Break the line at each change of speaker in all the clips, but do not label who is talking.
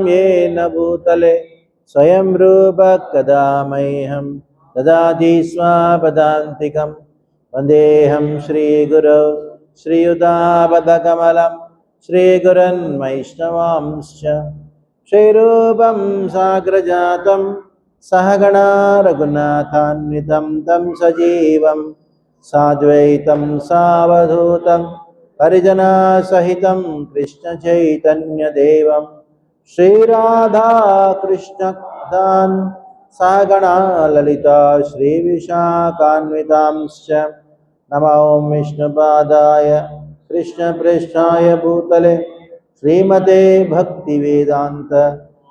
येन भूतले स्वयं रूप कदा मह्यं ददाति स्वापदान्तिकं वन्देऽहं श्रीगुरौ श्रीयुतापदकमलं श्रीगुरन् वैष्णवांश्च श्रीरूपं साग्रजातं सहगणा रघुनाथान्वितं तं सजीवं साद्वैतं सावधूतं परिजनसहितं कृष्णचैतन्यदेवं श्रीराधा कृष्णदान् सहगणा ललिता श्रीविशाखान्वितांश्च नमो विष्णुपादाय कृष्णप्रेष्ठाय भूतले श्रीमते भक्तिवेदान्त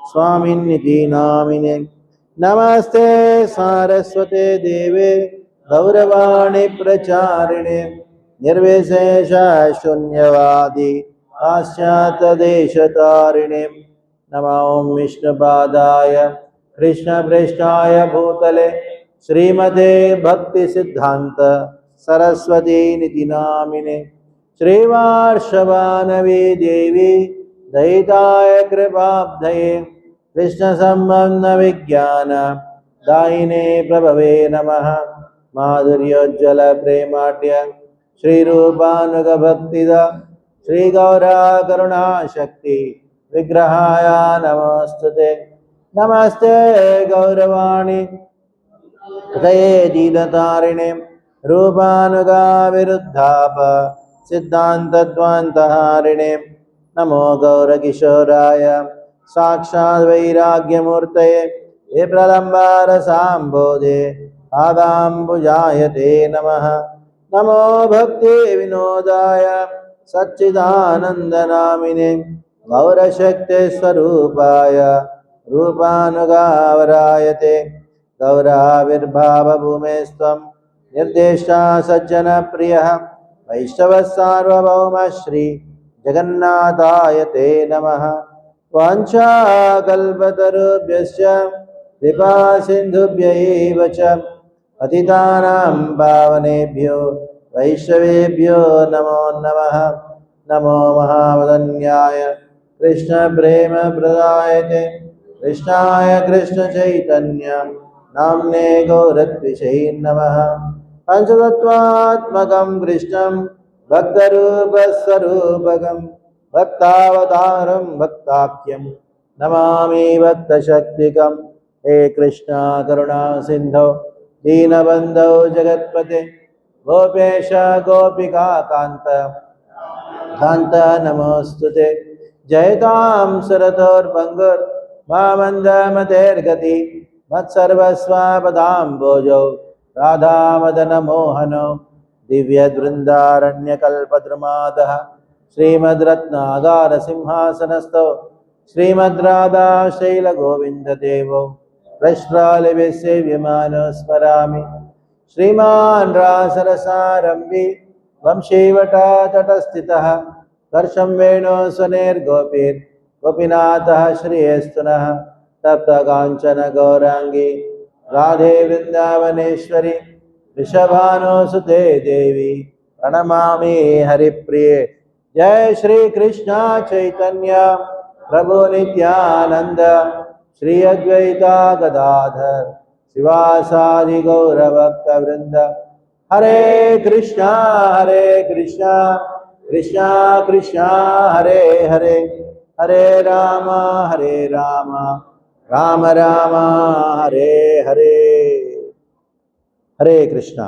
स्वामिनिति नामिने नमस्ते सारस्वते देवे गौरवाणी प्रचारिणे निर्विशेष शून्यवादी पाश्चात्यदेशतारिणे नमो विष्णुपादाय कृष्णप्रेष्ठाय भूतले श्रीमते भक्तिसिद्धान्त सरस्वती निति नामिने श्रीवार्षवानवी देवी दयिताय कृपाब्धये कृष्णसम्बन्ध विज्ञान दायिने प्रभवे नमः माधुर्योज्ज्वल प्रेमाढ्य श्रीरूपानुगभक्तिदा श्रीगौरा करुणा शक्ति विग्रहाय नमस्तुते नमस्ते गौरवाणी हृदये दीनतारिणे रूपानुगा विरुद्धाप सिद्धान्तद्वान्तहारिणे नमो गौरकिशोराय साक्षात् वैराग्यमूर्तये विप्रलम्बारसाम्बोधे पादाम्बुजाय ते नमः नमो भक्तिविनोदाय सच्चिदानन्दनामिने गौरशक्तिस्वरूपाय रूपानुगावराय ते गौराविर्भावभूमेस्त्वं निर्देष्टा सज्जनप्रियः वैष्णवः सार्वभौमः श्री जगन्नाथाय ते नमः वाञ्छाकल्पतरुभ्यश्च कृपासिन्धुभ्यैव च पतितानां पावनेभ्यो वैष्णवेभ्यो नमो नमः नमो महावदन्याय कृष्णप्रेमप्रदायते कृष्णाय कृष्णचैतन्य नाम्ने गौरत्विषै नमः पञ्चतत्त्वात्मकं कृष्णं भक्तरूपस्वरूपकं भक्तावतारं भक्ताख्यं नमामि भक्तशक्तिकं हे कृष्णा करुणा सिन्धो दीनबन्धो जगत्पते गोपेश गोपिका कान्त कान्त नमोऽस्तुते जयतां सुरतोर्भङ्गुर् मामन्दमतेर्गति मत्सर्वस्वापदाम्बोजौ राधामदनमोहनो दिव्यवृन्दारण्यकल्पद्रुमादः श्रीमद्रत्नागारसिंहासनस्थो श्रीमद्राधा शैलगोविन्ददेवो प्रश्रालविसेव्यमानो स्मरामि श्रीमान् रासरसारम्भि वंशीवटतटस्थितः कर्षं वेणुस्वनेर्गोपीर् गोपीनाथः श्रीयस्तुनः तप्तकाञ्चन गौराङ्गी राधे वृन्दावनेश्वरी वृषभानुसुते देवी प्रणमामि हरिप्रिये जय श्री कृष्ण चैतन्य प्रभु नित्यानंद श्री अद्वैता गदाधर शिवासादि गौरभक्तवृंद हरे कृष्णा कृष्णा कृष्णा हरे हरे हरे राम राम राम हरे हरे हरे कृष्ण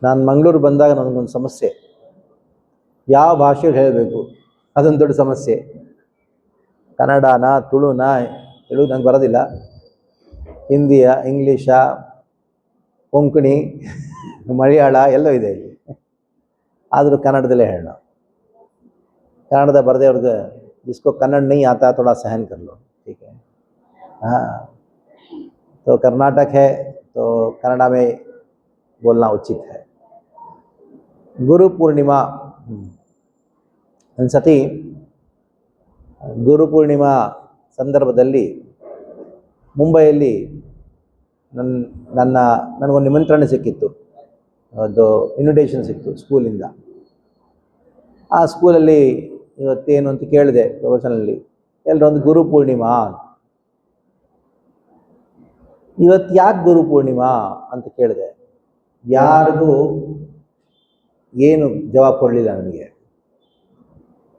ನಾನು ಮಂಗಳೂರು ಬಂದಾಗ ನನಗೊಂದು ಸಮಸ್ಯೆ, ಯಾವ ಭಾಷೆಯಲ್ಲಿ ಹೇಳಬೇಕು ಅದೊಂದು ದೊಡ್ಡ ಸಮಸ್ಯೆ. ಕನ್ನಡನ ತುಳುನ ತೆಲುಗು ನಂಗೆ ಬರೋದಿಲ್ಲ, ಹಿಂದಿಯ ಇಂಗ್ಲೀಷಾ ಕೊಂಕಣಿ ಮಲಯಾಳ ಎಲ್ಲೋ ಇದೆ ಇಲ್ಲಿ. ಆದರೂ ಕನ್ನಡದಲ್ಲೇ ಹೇಳೋಣ. कन्नड़ बरदे और जिसको कन्नड़ नहीं आता थोड़ा सहन कर लो, ठीक है. हाँ, तो कर्नाटक है तो कन्नड़ा में बोलना उचित है. गुरु पूर्णिमा ಒಂದು ಸತಿ ಗುರು ಪೂರ್ಣಿಮಾ ಸಂದರ್ಭದಲ್ಲಿ ಮುಂಬೈಯಲ್ಲಿ ನನಗೊಂದು ನಿಮಂತ್ರಣ ಸಿಕ್ಕಿತ್ತು, ಒಂದು ಇನ್ವಿಟೇಷನ್ ಸಿಕ್ತು ಸ್ಕೂಲಿಂದ. ಆ ಸ್ಕೂಲಲ್ಲಿ ಇವತ್ತೇನು ಅಂತ ಕೇಳಿದೆ ಪ್ರವಚನಲ್ಲಿ. ಎಲ್ಲರೂ ಒಂದು ಗುರು ಪೂರ್ಣಿಮಾ. ಇವತ್ತು ಯಾಕೆ ಗುರು ಪೂರ್ಣಿಮಾ ಅಂತ ಕೇಳಿದೆ. ಯಾರಿಗೂ ಏನು ಜವಾಬ್ ಕೊಡಲಿಲ್ಲ ನನಗೆ.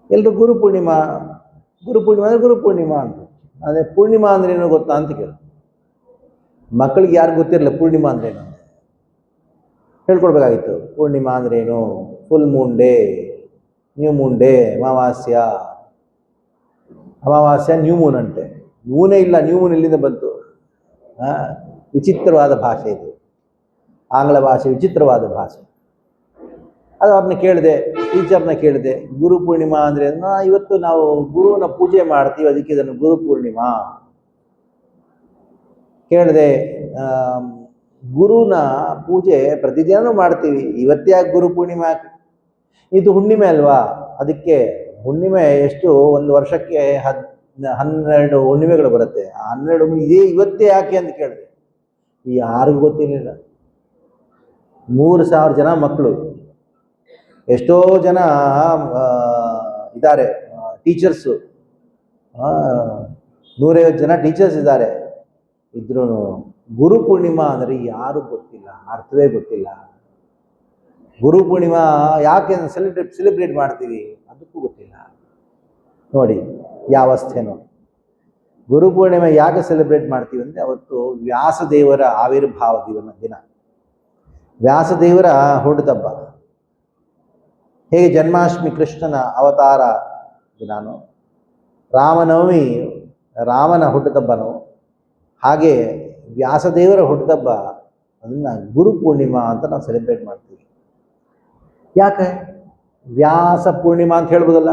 ಎಲ್ಲರೂ ಗುರು ಪೂರ್ಣಿಮಾ ಅಂದರೆ ಗುರು ಪೂರ್ಣಿಮಾ ಅಂತ. ಅದೇ ಪೂರ್ಣಿಮಾ ಅಂದ್ರೆ ಏನೋ ಗೊತ್ತಾ ಅಂತ ಕೇಳಿ. ಮಕ್ಕಳಿಗೆ ಯಾರು ಗೊತ್ತಿರಲಿಲ್ಲ ಪೂರ್ಣಿಮಾ ಅಂದ್ರೇನು. ಹೇಳ್ಕೊಡ್ಬೇಕಾಗಿತ್ತು. ಪೂರ್ಣಿಮಾ ಅಂದ್ರೇನು, full moon day, new moon day, ಅಮಾವಾಸ್ಯ ನ್ಯೂ ಮೂನ್ ಅಂತೆ. ಮೂನೇ ಇಲ್ಲ, ನ್ಯೂ ಮೂನ್ ಇಲ್ಲಿಂದ ಬಂತು. ವಿಚಿತ್ರವಾದ ಭಾಷೆ ಇದು, ಆಂಗ್ಲ ಭಾಷೆ, ವಿಚಿತ್ರವಾದ ಭಾಷೆ. ಅದು ಅವ್ರನ್ನ ಕೇಳಿದೆ, ಟೀಚರ್ನ ಕೇಳಿದೆ, ಗುರು ಪೂರ್ಣಿಮಾ ಅಂದರೆ ಇವತ್ತು ನಾವು ಗುರುವಿನ ಪೂಜೆ ಮಾಡ್ತೀವಿ, ಅದಕ್ಕೆ ಇದನ್ನು ಗುರು ಪೂರ್ಣಿಮಾ ಕೇಳಿದೆ. ಗುರುನ ಪೂಜೆ ಪ್ರತಿದಿನ ಮಾಡ್ತೀವಿ, ಇವತ್ತೇ ಯಾಕೆ ಗುರು ಪೂರ್ಣಿಮಾ? ಇದು ಹುಣ್ಣಿಮೆ ಅಲ್ವಾ, ಅದಕ್ಕೆ ಹುಣ್ಣಿಮೆ ಎಷ್ಟು, ಒಂದು ವರ್ಷಕ್ಕೆ 12 ಹುಣ್ಣಿಮೆಗಳು ಬರುತ್ತೆ. ಆ 12 ಇದೇ ಇವತ್ತೇ ಯಾಕೆ ಅಂತ ಕೇಳಿದೆ. ಯಾರಿಗೂ ಗೊತ್ತಿರಲಿಲ್ಲ. 3000 ಜನ ಮಕ್ಕಳು, ಎಷ್ಟೋ ಜನ ಇದ್ದಾರೆ ಟೀಚರ್ಸು, 150 ಜನ ಟೀಚರ್ಸ್ ಇದ್ದಾರೆ. ಇದ್ರೂ ಗುರು ಪೂರ್ಣಿಮಾ ಅಂದರೆ ಯಾರು ಗೊತ್ತಿಲ್ಲ, ಅರ್ಥವೇ ಗೊತ್ತಿಲ್ಲ. ಗುರು ಪೂರ್ಣಿಮಾ ಯಾಕೆ ಸೆಲೆಬ್ರೇಟ್ ಮಾಡ್ತೀವಿ ಅದಕ್ಕೂ ಗೊತ್ತಿಲ್ಲ. ನೋಡಿ ಯಾವ ಅವಸ್ಥೆನೋ. ಗುರು ಪೂರ್ಣಿಮೆ ಯಾಕೆ ಸೆಲೆಬ್ರೇಟ್ ಮಾಡ್ತೀವಿ ಅಂದರೆ ಅವತ್ತು ವ್ಯಾಸದೇವರ ಆವಿರ್ಭಾವ ದಿನ, ವ್ಯಾಸದೇವರ ಹುಟ್ಟುಹಬ್ಬ. ಹೇಗೆ ಜನ್ಮಾಷ್ಟಮಿ ಕೃಷ್ಣನ ಅವತಾರ ದಿನಾನು, ರಾಮನವಮಿ ರಾಮನ ಹುಟ್ಟುಹಬ್ಬನೋ, ಹಾಗೆ ವ್ಯಾಸದೇವರ ಹುಟ್ಟುಹಬ್ಬ ಅದನ್ನು ಗುರು ಪೂರ್ಣಿಮಾ ಅಂತ ನಾವು ಸೆಲೆಬ್ರೇಟ್ ಮಾಡ್ತೀವಿ. ಯಾಕೆ ವ್ಯಾಸ ಪೂರ್ಣಿಮಾ ಅಂತ ಹೇಳ್ಬೋದಲ್ಲ,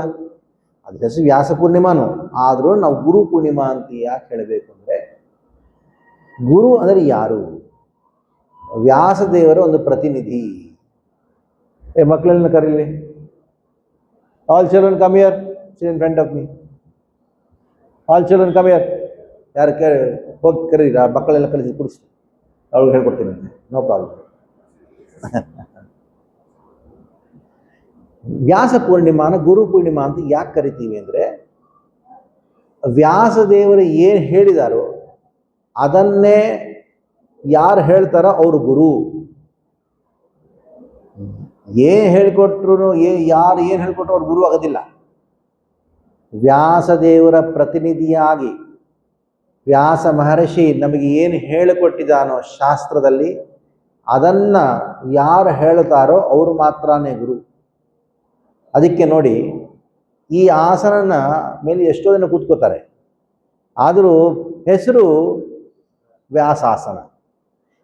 ಅದ್ರ ಹೆಸರು ವ್ಯಾಸ ಪೂರ್ಣಿಮಾನು, ಆದರೂ ನಾವು ಗುರು ಪೂರ್ಣಿಮಾ ಅಂತ ಯಾಕೆ ಹೇಳಬೇಕು ಅಂದರೆ, ಗುರು ಅಂದರೆ ಯಾರು? ವ್ಯಾಸದೇವರ ಒಂದು ಪ್ರತಿನಿಧಿ. ಮಕ್ಕಳನ್ನ ಕರೀಲಿ. All children come here, sit in front of me. All children come here. ಯಾರು ಹೋಗಿ ಕರೀರಿ, ಆ ಮಕ್ಕಳೆಲ್ಲ ಕಲಿಸಿ ಕುಡಿಸಿ, ಅವ್ರಿಗೆ ಹೇಳ್ಕೊಡ್ತೀನಿ, ನೋ ಪ್ರಾಬ್ಲಮ್. ವ್ಯಾಸ ಪೂರ್ಣಿಮಾನ ಗುರು ಪೂರ್ಣಿಮಾ ಅಂತ ಯಾಕೆ ಕರಿತೀವಿ ಅಂದರೆ, ವ್ಯಾಸದೇವರು ಏನು ಹೇಳಿದಾರೋ ಅದನ್ನೇ ಯಾರು ಹೇಳ್ತಾರೋ ಅವರು ಗುರು. ಏನು ಹೇಳಿಕೊಟ್ರು, ಯಾರು ಏನು ಹೇಳಿಕೊಟ್ರು ಅವ್ರು ಗುರು ಆಗೋದಿಲ್ಲ. ವ್ಯಾಸದೇವರ ಪ್ರತಿನಿಧಿಯಾಗಿ ವ್ಯಾಸ ಮಹರ್ಷಿ ನಮಗೆ ಏನು ಹೇಳಿಕೊಟ್ಟಿದ್ದಾನೋ ಶಾಸ್ತ್ರದಲ್ಲಿ, ಅದನ್ನು ಯಾರು ಹೇಳ್ತಾರೋ ಅವರು ಮಾತ್ರನೇ ಗುರು. ಅದಕ್ಕೆ ನೋಡಿ, ಈ ಆಸನನ ಮೇಲೆ ಎಷ್ಟೋ ಜನ ಕೂತ್ಕೋತಾರೆ, ಆದರೂ ಹೆಸರು ವ್ಯಾಸಾಸನ.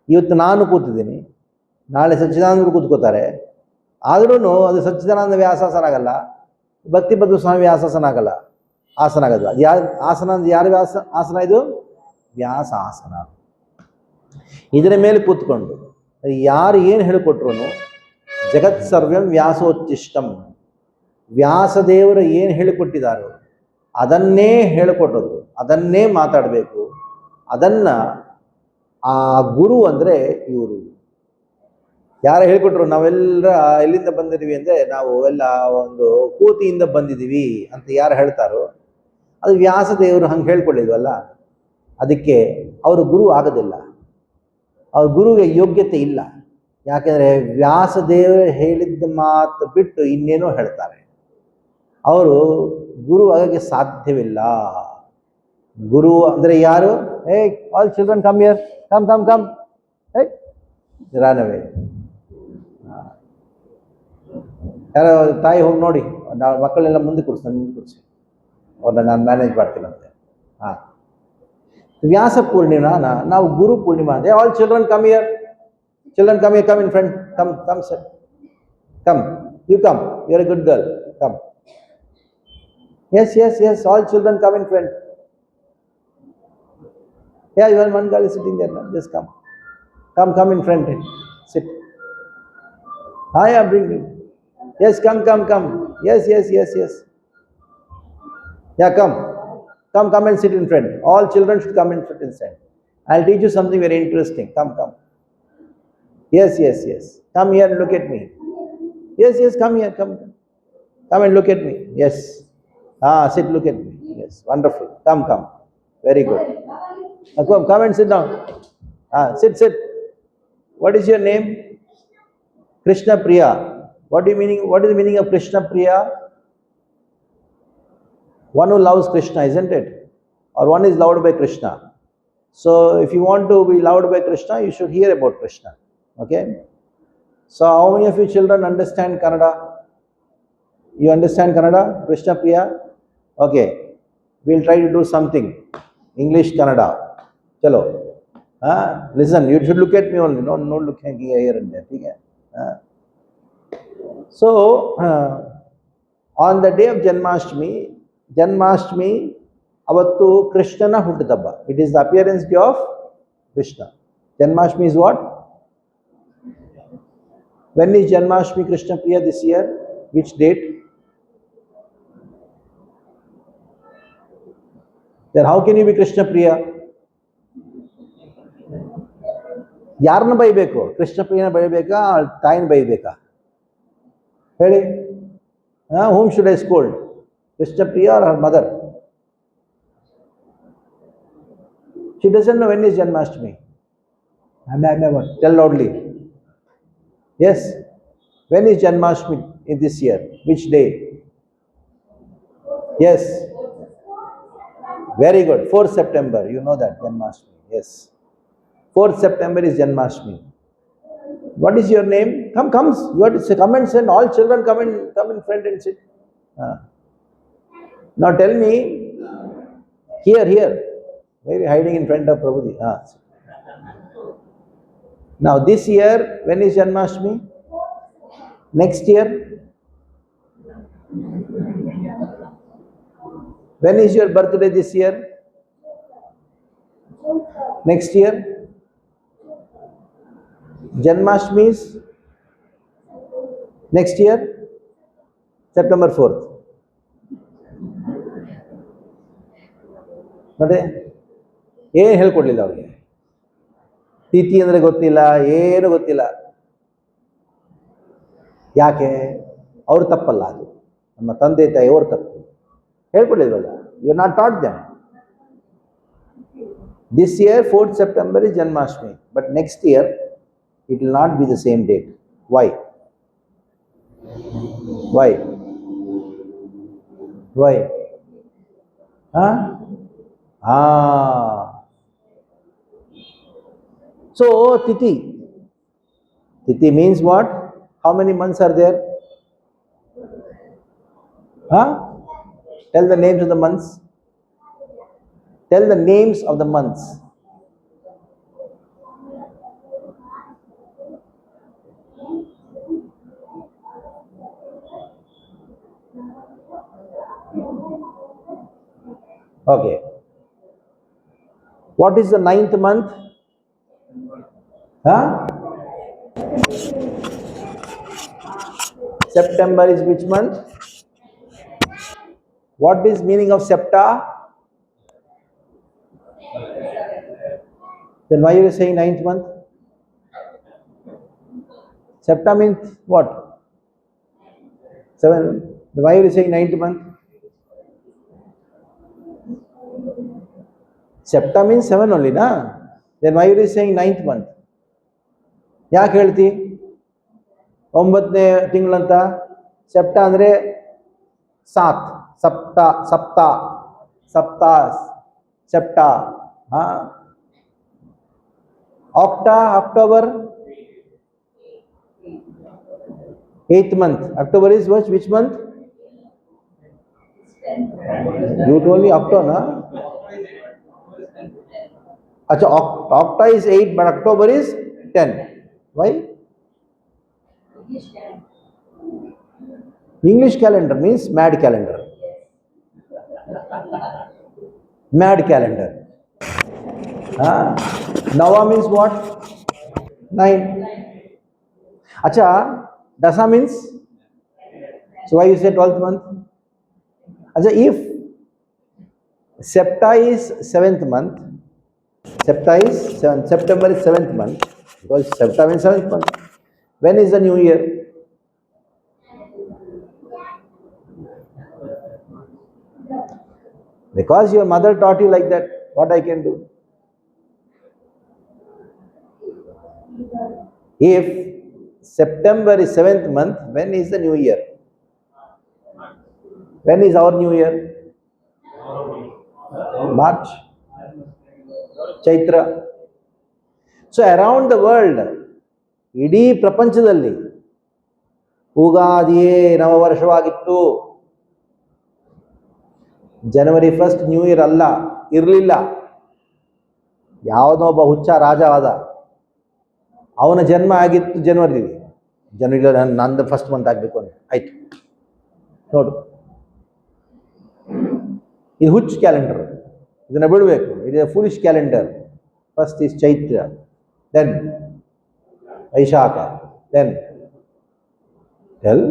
ಇವತ್ತು ನಾನು ಕೂತಿದ್ದೀನಿ, ನಾಳೆ ಸಚ್ಚಿದಾನಂದರು ಕೂತ್ಕೋತಾರೆ, ಆದ್ರೂ ಅದು ಸಚ್ಚಿದಾನಂದ ವ್ಯಾಸಾಸನ ಆಗಲ್ಲ, ಭಕ್ತಿಪದ ಸ್ವಾಮಿ ವ್ಯಾಸಾಸನ ಆಗಲ್ಲ, ಆಸನ ಆಗೋದು. ಅದು ಯಾರು ಆಸನ ಅಂದ್ರೆ ಯಾರು ಆಸನ? ಇದು ವ್ಯಾಸಾಸನ. ಇದರ ಮೇಲೆ ಕೂತ್ಕೊಂಡು ಯಾರು ಏನು ಹೇಳಿಕೊಟ್ರು, ಜಗತ್ ಸರ್ವಂ ವ್ಯಾಸೋಚ್ಚಿಷ್ಟಂ, ವ್ಯಾಸದೇವರು ಏನು ಹೇಳಿಕೊಟ್ಟಿದ್ದಾರೋ ಅದನ್ನೇ ಹೇಳಿಕೊಟ್ಟೋದು, ಅದನ್ನೇ ಮಾತಾಡಬೇಕು. ಅದನ್ನು ಆ ಗುರು ಅಂದರೆ ಇವರು. ಯಾರು ಹೇಳಿಕೊಟ್ರು? ನಾವೆಲ್ಲ ಎಲ್ಲಿಂದ ಬಂದಿದ್ದೀವಿ ಅಂದರೆ, ನಾವು ಎಲ್ಲ ಒಂದು ಕೋತಿಯಿಂದ ಬಂದಿದ್ದೀವಿ ಅಂತ ಯಾರು ಹೇಳ್ತಾರೋ ಅದು ವ್ಯಾಸದೇವರು ಹಂಗೆ ಹೇಳ್ಕೊಳ್ಳಿದ್ವಲ್ಲ, ಅದಕ್ಕೆ ಅವರು ಗುರು ಆಗೋದಿಲ್ಲ. ಅವ್ರ ಗುರುವಿಗೆ ಯೋಗ್ಯತೆ ಇಲ್ಲ. ಯಾಕೆಂದರೆ ವ್ಯಾಸದೇವರು ಹೇಳಿದ್ದ ಮಾತು ಬಿಟ್ಟು ಇನ್ನೇನೋ ಹೇಳ್ತಾರೆ, ಅವರು ಗುರು ಆಗೋಕ್ಕೆ ಸಾಧ್ಯವಿಲ್ಲ. ಗುರು ಅಂದರೆ ಯಾರು? All children come here, come come come. Runaway. ಯಾರೋ ತಾಯಿ ಹೋಗಿ ನೋಡಿ, ನಾವು ಮಕ್ಕಳೆಲ್ಲ ಮುಂದೆ ಕೂರಿಸಿ ಅವ್ರನ್ನ ನಾನು ಮ್ಯಾನೇಜ್ ಮಾಡ್ತೀನಂತೆ. ವ್ಯಾಸ ಪೂರ್ಣಿಮಾನ ನಾವು ಗುರು ಪೂರ್ಣಿಮಾ ಅಂದರೆ, all children come here, children come here, come in front, come sir, come, you come, you are a good girl, come. Yes, all children come in front. Yeah, you are one girl is sitting there now, just come. Come in front, sit. Yeah, bring. Yes, come. Yes. Yeah, come and sit in front. All children should come and sit inside. I'll teach you something very interesting. Come. Yes. Come here and look at me. Yes, come here, come and look at me. Yes. Ah, sit, look at me. Yes, wonderful. Come, come. Very good. Come and sit down. Ah, sit, sit. What is your name? Krishna Priya. What is the meaning of Krishna Priya? One who loves Krishna, isn't it? Or one is loved by Krishna. So if you want to be loved by Krishna, you should hear about Krishna. Okay? So how many of you children understand Kannada? You understand Kannada? Krishna Priya? Okay. We'll try to do something. English Kannada. Chalo. Listen, you should look at me only. No looking here and there. Okay? So, on the day of Janmashtami, avattu Krishnana huttidabba. It is the appearance day of Krishna. Janmashtami is what? When is Janmashtami Krishna Priya this year? Which date? Then how can you be Krishna Priya? ಯಾರನ್ನ ಬೈಬೇಕು? ಕೃಷ್ಣ ಪ್ರಿಯನ ಬೈಬೇಕಾ ತಾಯಿನ ಬೈಬೇಕಾ ಹೇಳಿ? Whom should I scold? Krishna Priya or her mother? She doesn't know when is Janmashtami. Tell loudly. Yes. When is Janmashtami in this year? Which day? Yes. Very good. 4th September. You know that Janmashtami. Yes. 4th September is Janmashtami. What is your name? Come. You have to say, come and send. All children come in front and sit. Now tell me. Here. Why are you hiding in front of Prabhuji? Now this year, when is Janmashtami? Next year? When is your birthday this year? Next year? Janmashtami is next year? September 4th. ಮತ್ತೆ ಏನು ಹೇಳ್ಕೊಡ್ಲಿಲ್ಲ ಅವ್ರಿಗೆ. ತಿಥಿ ಅಂದರೆ ಗೊತ್ತಿಲ್ಲ, ಏನು ಗೊತ್ತಿಲ್ಲ. ಯಾಕೆ? ಅವ್ರ ತಪ್ಪಲ್ಲ, ಅದು ನಮ್ಮ ತಂದೆ ತಾಯಿ ಅವ್ರ ತಪ್ಪು. ಹೇಳ್ಕೊಡ್ಲಿಲ್ವಲ್ಲ. You are not taught them. This year 4th September is Janmashtami, but next year it will not be the same date. Why? So Tithi means what? How many months are there? Tell the names of the months. Tell the names of the months. Okay. What is the 9th month? September is which month? What is meaning of Septa? Then why are you saying 9th month? Septa means what? 7. Then why are you saying 9th month? Septa means 7 only, na? Then why are you saying 9th month? ಯಾಕೆ ಹೇಳ್ತಿ 9ನೇ ತಿಂಗಳಂತ? Sept ಅಂದರೆ 7, ಸಪ್ತಾ Sept. October 8th month. October is which month? You told me October, na? Acha, Octa is 8, but October is 10. Why? English calendar means mad calendar. Mad calendar. Nava means what? 9. Acha, Dasa means? So why you say 12th month? Acha, if Septa is 7th month, September is 7th month, because Septa means 7th month. When is the new year? Because your mother taught you like that, what I can do? If September is 7th month, when is the new year? When is our new year? March. Chaitra. So around the world, ಇಡೀ ಪ್ರಪಂಚದಲ್ಲಿ ಉಗಾದಿಯೇ ನವವರ್ಷವಾಗಿತ್ತು. ಜನವರಿ 1st new year ಅಲ್ಲ, ಇರಲಿಲ್ಲ. ಯಾವುದೊಬ್ಬ ಹುಚ್ಚ ರಾಜ ಆದ, ಅವನ ಜನ್ಮ ಆಗಿತ್ತು ಜನವರಿ. ನಂದು ಫಸ್ಟ್ ಮಂತ್ ಆಗಬೇಕು ಅಂತ ಆಯ್ತು. ನೋಡು, ಇದು ಹುಚ್ಚ ಕ್ಯಾಲೆಂಡರ್, ಇದನ್ನು ಬಿಡಬೇಕು. It is a foolish calendar. First is Chaitra, then Vaishakha, then tell.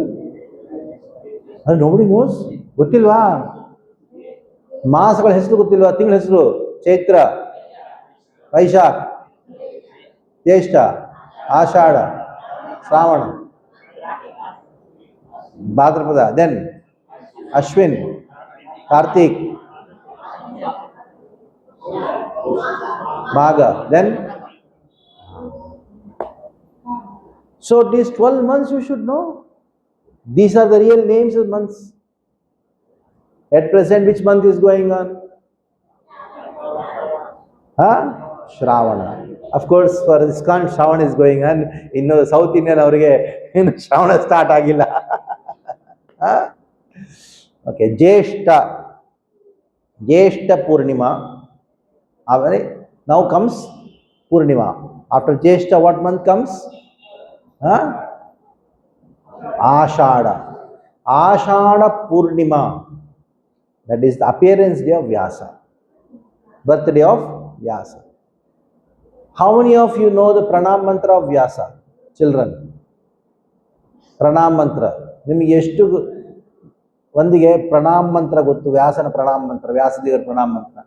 ಅದು ನೋಬಡಿ ನೋಸ್. ಗೊತ್ತಿಲ್ವಾ? ಮಾಸಗಳ ಹೆಸರು ಗೊತ್ತಿಲ್ವಾ? ತಿಂಗಳ ಹೆಸರು: Chaitra, Vaishakha, Jyeshtha, Ashadha, Shravana, Bhadrapada, then Ashwin, Kartik, Magha, then. So these 12 months you should know. These are the real names of months. At present, which month is going on? Shravana. Of course, for ISKCON, Shravana is going on. In South Indian, ಅವರಿಗೆ ಇನ್ನು Shravana start ಆಗಿಲ್ಲ. Okay, Jyeshta Purnima. Now comes Purnima. After Jyeshta, what month comes? Ashada. Ashada Purnima. That is the appearance day of Vyasa. Birthday of Vyasa. How many of you know the Pranam Mantra of Vyasa? Children. Pranam Mantra. ನಿಮಗೆ ಎಷ್ಟು ಒಂದಿಗೆ ಪ್ರಣಾಮ ಮಂತ್ರ ಗೊತ್ತು? ವ್ಯಾಸನ ಪ್ರಣಾಮ ಮಂತ್ರ, ವ್ಯಾಸದೇವರ ಪ್ರಣಾಮ ಮಂತ್ರ.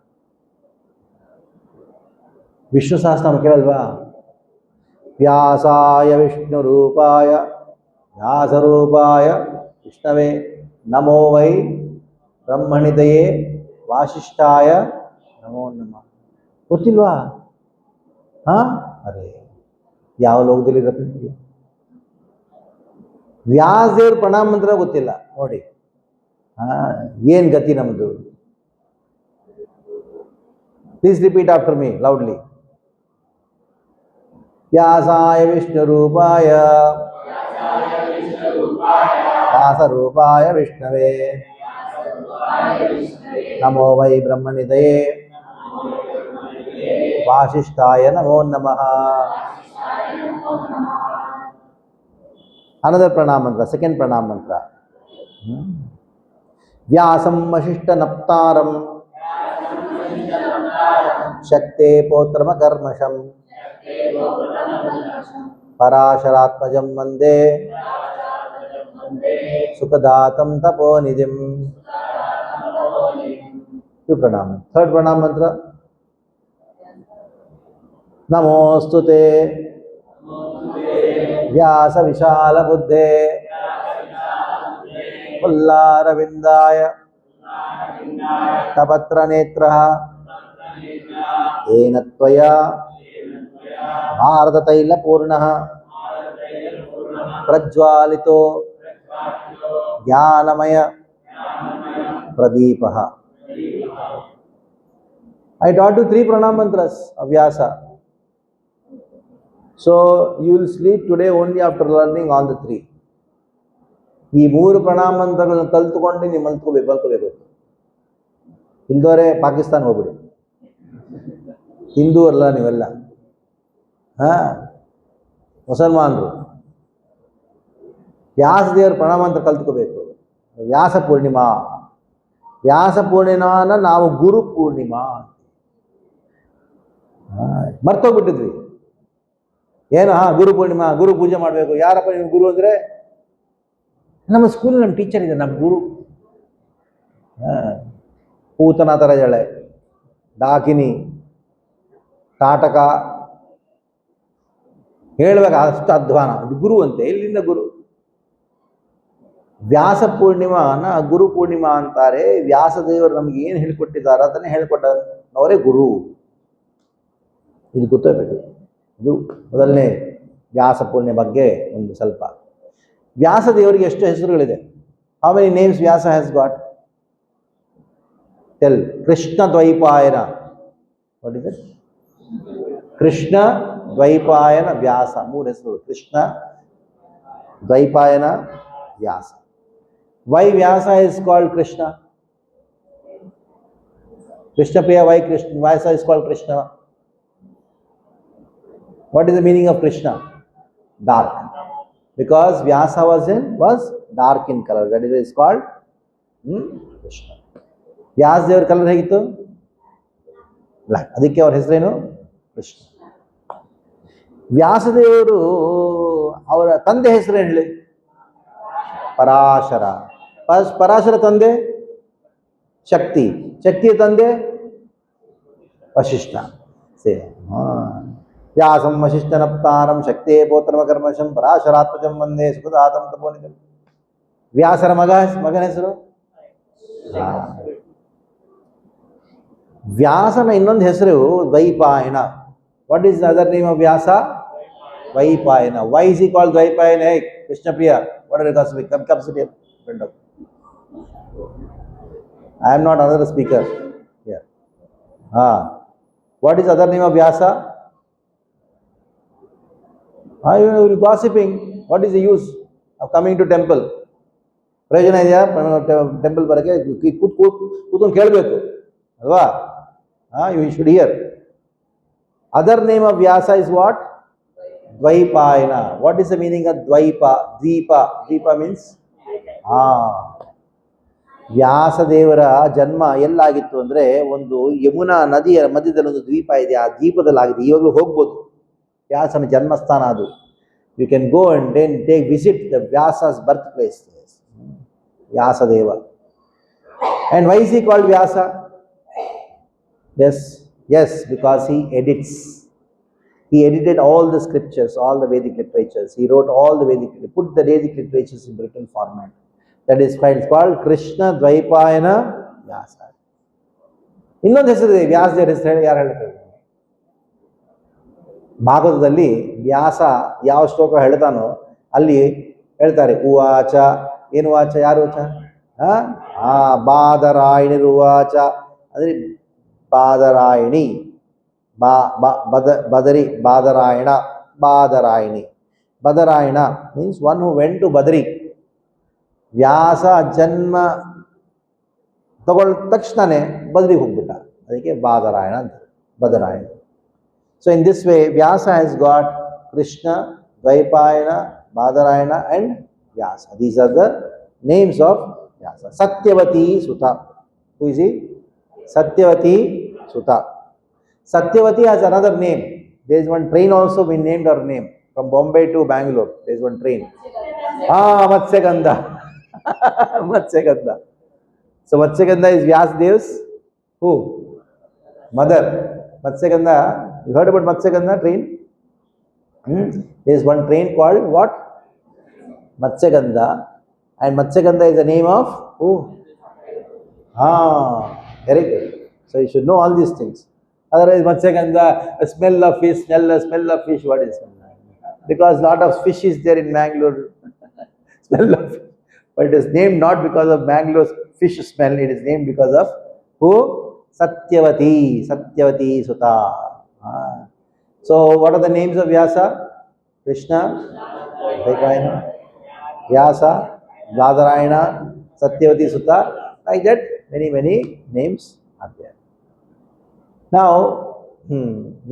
ವಿಷ್ಣು ಸಹಸ್ರನಾಮ ಕೇಳಲ್ವಾ? ವ್ಯಾಸಾಯ ವಿಷ್ಣು ರೂಪಾಯ ವ್ಯಾಸರೂಪಾಯ ವಿಷ್ಣವೇ ನಮೋ ವೈ ಬ್ರಹ್ಮಣಿದಯೇ ವಾಸಿಷ್ಠಾಯ ನಮೋ ನಮಃ. ಗೊತ್ತಿಲ್ವಾ? ಅರೆ, ಯಾವ ಲೋಕದಲ್ಲಿ ಇರಬೇಕು? ವ್ಯಾಸದೇವ್ರ ಪ್ರಣಾಮ ಮಂತ್ರ ಗೊತ್ತಿಲ್ಲ ನೋಡಿ. ಏನು ಗತಿ ನಮ್ಮದು? Please repeat after me loudly. ವ್ಯಾಸಾಯ ವಿಷ್ಣು ರೂಪಾಯ ವ್ಯಾಸರೂಪಾಯ ವಿಷ್ಣವೇ ನಮೋ ವೈ ಬ್ರಹ್ಮಣಿದಯೇ ವಾಸಿಷ್ಠಾಯ ನಮೋ ನಮಃ. Another pranam mantra, second pranam mantra. Vyasam Vashishta Naptaram Shakte Potram Karmasham Parasharatmajam Vande Sukadatam Taponidhim. Two pranam. Third pranam mantra. Namostute ವ್ಯಾಸ ವಿಶಾಲ ಬುದ್ಧೇ ಉಲ್ಲಾರವಿಂದಾಯ ತಪತ್ರ ನೇತ್ರ ಏನ ತ್ವಯ ಭಾರತ ತೈಲ ಪೂರ್ಣ ಪ್ರಜ್ವಾಲಿತೋ ಜ್ಞಾನಮಯ Pradeep. I taught you 3 pranam mantras of Vyasa. So you will sleep today only after learning all the 3. ಈ 3 ಪ್ರಣಾಮ ಮಂತ್ರಗಳನ್ನು ಕಲ್ತ್ಕೊಂಡು ನೀವು ಮಲ್ಕೋಬೇಕು. ಇಲ್ದವರೆ ಪಾಕಿಸ್ತಾನ ಹೋಗ್ಬಿಡಿ. ಹಿಂದೂ ಅಲ್ಲ ನೀವೆಲ್ಲ, ಮುಸಲ್ಮಾನರು. ವ್ಯಾಸದೇವರ ಪ್ರಣಾಮ ಮಂತ್ರ ಕಲ್ತ್ಕೋಬೇಕು. ವ್ಯಾಸ ಪೂರ್ಣಿಮಾ. ವ್ಯಾಸ ಪೂರ್ಣಿಮಾನ ನಾವು ಗುರು ಪೂರ್ಣಿಮಾ ಮರ್ತೋಗ್ಬಿಟ್ಟಿದ್ವಿ. ಏನು ಗುರು ಪೂರ್ಣಿಮಾ, ಗುರು ಪೂಜೆ ಮಾಡಬೇಕು. ಯಾರಪ್ಪ ನೀವು ಗುರು ಅಂದರೆ? ನಮ್ಮ ಸ್ಕೂಲಲ್ಲಿ ನಮ್ಮ ಟೀಚರ್ ಇದೆ, ನಮ್ಮ ಗುರು. ಪೂತನ ಥರ ಇದ್ದಾಳೆ, ಡಾಕಿನಿ, ತಾಟಕ, ಹೇಳ್ಬೇಕು ಅಷ್ಟು ಅಧ್ವಾನ. ಗುರು ಅಂತೆ. ಎಲ್ಲಿಂದ ಗುರು? ವ್ಯಾಸ ಪೂರ್ಣಿಮಾನ ಗುರು ಪೂರ್ಣಿಮಾ ಅಂತಾರೆ. ವ್ಯಾಸದೇವರು ನಮಗೆ ಏನು ಹೇಳ್ಕೊಟ್ಟಿದ್ದಾರೆ ಅದನ್ನೇ ಹೇಳ್ಕೊಟ್ಟವರೇ ಗುರು. ಇದು ಗೊತ್ತಾಗಬೇಕು. ಇದು ಮೊದಲನೇ ವ್ಯಾಸ ಪೂರ್ಣಿಮೆ ಬಗ್ಗೆ ಒಂದು ಸ್ವಲ್ಪ. ವ್ಯಾಸದೇವರಿಗೆ ಎಷ್ಟು ಹೆಸರುಗಳಿದೆ? How many names Vyasa has got? Tell. Krishna Dvaipayana. What is it? Krishna Dvaipayana Vyasa. 3 ಹೆಸರು: Krishna, Dvaipayana, Vyasa. Why Vyasa is called Krishna? Krishna Priya. Why Krishna Vyasa is called Krishna? What is the meaning of Krishna? Dark. Because Vyasa was dark in color. That is why it's called Krishna. ವ್ಯಾಸ ದೇವರ colour ಹೇಗಿತ್ತು? Black. ಅದಕ್ಕೆ ಅವ್ರ ಹೆಸರೇನು? ಕೃಷ್ಣ. ವ್ಯಾಸದೇವರು ಅವರ ತಂದೆ ಹೆಸರೇನು ಹೇಳಿ? ಪರಾಶರ. ಪರಾಶರ ತಂದೆ ಶಕ್ತಿ. ಶಕ್ತಿಯ ತಂದೆ ವಶಿಷ್ಠ. ವ್ಯಾಸಂ ವಶಿಷ್ಠನಪ್ತಾರಂ ಶಕ್ತೇ ಪೋತ್ರಮಕರ್ಮಶಂ ಪರಾಶರಾತ್ಮಜಂ ವಂದೇ ಸುಖದಾತಂ ತಪೋನಿಧಂ. ವ್ಯಾಸರ ಮಗನ ಹೆಸರು? ವ್ಯಾಸನ ಇನ್ನೊಂದು ಹೆಸರು Dvaipayana. What is the other name of Vyasa? Dvaipayana. Why is he called Dvaipayana? Hey Krishna Priya, what are you gossiping? Come sit here. Friend of, I am not another speaker here. What is other name of Vyasa? You will gossiping. What is the use of coming to temple? ಪ್ರಯೋಜನ ಇದೆಯಾ temple ಬರೋಕ್ಕೆ? ಕೂತ್ಕೊಂಡು ಕೇಳಬೇಕು ಅಲ್ವಾ? You should hear. Other name of Vyasa is what? Dvaipayana. What is the meaning of dvaipa? Dvipa means ವ್ಯಾಸದೇವರ ಜನ್ಮ ಎಲ್ಲಾಗಿತ್ತು ಅಂದರೆ ಒಂದು ಯಮುನಾ ನದಿಯ ಮಧ್ಯದಲ್ಲಿ ಒಂದು ದ್ವೀಪ ಇದೆ. ಆ ದ್ವೀಪದಲ್ಲಾಗಿದೆ. ಇವಾಗಲೂ ಹೋಗ್ಬೋದು. ವ್ಯಾಸನ ಜನ್ಮಸ್ಥಾನ ಅದು. You can go and then take visit the Vyasa's birthplace. Vyasadeva. And why is he called Vyasa? Yes, because he edits. He edited all the scriptures, all the Vedic literatures. He wrote all the Vedic, put the Vedic literatures in written format. That is why it's called Krishna Dvaipayana Vyasa. ಇನ್ನೊಂದು ಹೆಸರು ಇದೆ ವ್ಯಾಸದೇವರ ಹೆಸರು. ಯಾರು ಹೇಳ್ತಾರೆ? ಭಾಗವತದಲ್ಲಿ ವ್ಯಾಸ ಯಾವ ಶ್ಲೋಕ ಹೇಳ್ತಾನೋ ಅಲ್ಲಿ ಹೇಳ್ತಾರೆ ಉವಾಚ. ಏನು ವಾಚ? ಯಾರು ವಾಚ? ಬಾದರಾಯಣಿರುವಾಚ. ಅಂದರೆ Badarayani, Badari, Badarayana, Badarayani. Badarayana means one who went to Badari. Vyasa ಜನ್ಮ ತಗೊಳ್ಳ ತಕ್ಷಣನೇ ಬದರಿಗೆ ಹೋಗ್ಬಿಟ್ಟ. ಅದಕ್ಕೆ ಬಾದರಾಯಣ ಅಂತ, Badarayana. So in this way Vyasa has got Krishna, Dvaipayana, Badarayana and Vyasa. These are the names of Vyasa. Satyavati ಸುತ. Who is he? Satyavati Sutta. Satyavati has another name. There is one train also we named her name. From Bombay to Bangalore, there is one train. Matsyagandha. Matsyagandha. So Matsyagandha is Vyasadev's who? Mother. Matsyagandha, you heard about Matsyagandha train? There is one train called what? Matsyagandha. And Matsyagandha is the name of who? Very good. So you should know all these things. Otherwise, Matsyagandha, a smell of fish, smell of fish. What is smell? Because lot of fish is there in Bangalore. Smell of fish. But it is named not because of Bangalore's fish smell. It is named because of who? Satyavati. Satyavati Sutta. So what are the names of Vyasa? Krishna, Dvaipayana, Vyasa, Badarayana, Satyavati Sutta. Like that, many names are there. Now,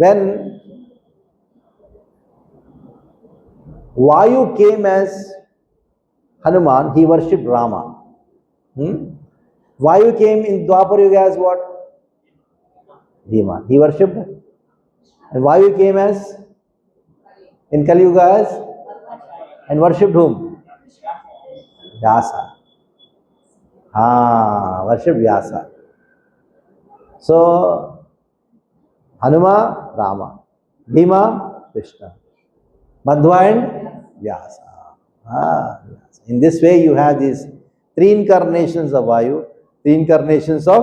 when Vayu came as Hanuman, he worshipped Rama. Vayu came in Dwapar Yuga as what? Bhima. He worshipped. And Vayu came as in Kali Yuga as and worshipped whom? Vyasa. Worship Vyasa. So Hanuma, Rama, Bhima, Krishna, Madhva and Vyasa. In this way, you have these three incarnations of Vayu, three incarnations of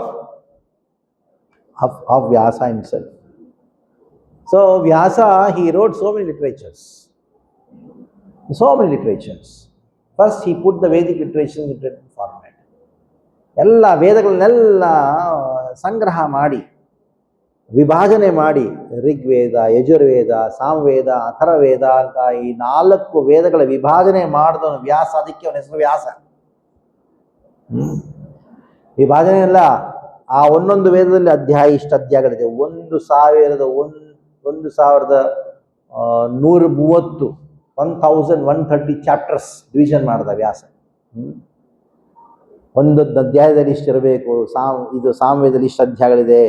Vyasa himself. So Vyasa, he wrote so many literatures. So many literatures. First, he put the Vedic literature in written format. ಎಲ್ಲ ವೇದಗಳನ್ನೆಲ್ಲ ಸಂಗ್ರಹ ಮಾಡಿ ವಿಭಾಜನೆ ಮಾಡಿ ಋಗ್ವೇದ, ಯಜುರ್ವೇದ, ಸಾಮವೇದ, ಅಥರ್ವವೇದ ಅಂತ ಈ 4 ವೇದಗಳ ವಿಭಾಜನೆ ಮಾಡಿದವನು ವ್ಯಾಸ. ಅದಕ್ಕೆ ಅವನ ಹೆಸರು ವ್ಯಾಸ. ವಿಭಾಜನೆ ಎಲ್ಲ ಆ ಒಂದೊಂದು ವೇದದಲ್ಲಿ ಅಧ್ಯಾಯ ಇಷ್ಟು ಅಧ್ಯಾಯಗಳಿದೆ. 1130 ಚಾಪ್ಟರ್ಸ್ ಡಿವಿಷನ್ ಮಾಡಿದ ವ್ಯಾಸ. ಒಂದೊಂದು ಅಧ್ಯಾಯದಲ್ಲಿ ಇಷ್ಟು ಇರಬೇಕು, ಇದು ಸಾಮವೇದದಲ್ಲಿ ಇಷ್ಟು ಅಧ್ಯಾಯಗಳಿದೆ,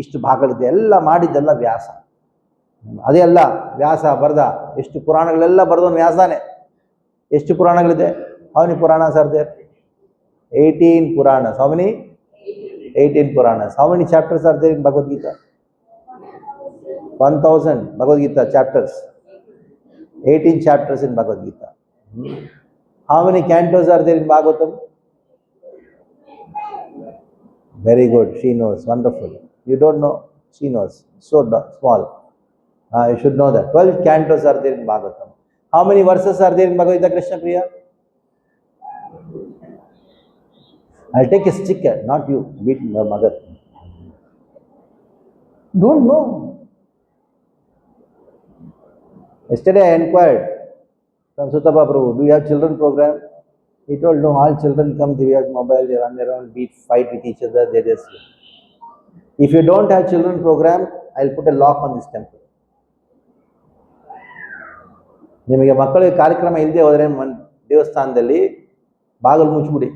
ಇಷ್ಟು ಭಾಗಗಳಿದೆ, ಎಲ್ಲ ಮಾಡಿದ್ದೆಲ್ಲ ವ್ಯಾಸ. ಅದೇ ಅಲ್ಲ, ವ್ಯಾಸ ಬರೆದ ಎಷ್ಟು ಪುರಾಣಗಳೆಲ್ಲ ಬರೆದವನು ವ್ಯಾಸನೇ. ಎಷ್ಟು ಪುರಾಣಗಳಿದೆ? ಅವನಿ ಪುರಾಣ ಸರ್ದೇರ್ 18 Puranas. How many? 18 Puranas. How many chapters are there in Bhagavad Gita? 1000 Bhagavad Gita chapters. 18 chapters in Bhagavad Gita. How many cantos are there in Bhagavatam? Very good. She knows. Wonderful. You don't know? She knows. So small. You should know that. 12 cantos are there in Bhagavatam. How many verses are there in Bhagavad Gita, Krishna Priya? I'll take a stick, not you beating your mother. Don't know. Yesterday I inquired from Sutapa Prabhu, do you have children program? He told, no, all children come, they have mobile, they run around, beat, fight with each other, they just... If you don't have children program, I'll put a lock on this temple. ನಿಮಗೆ ಮಕ್ಕಳಿಗೆ ಕಾರ್ಯಕ್ರಮ ಇಲ್ಲದೆ ಹೋದರೆ ದೇವಸ್ಥಾನದಲ್ಲಿ ಬಾಗಿಲು ಮುಚ್ಚಿಬಿಡಿ.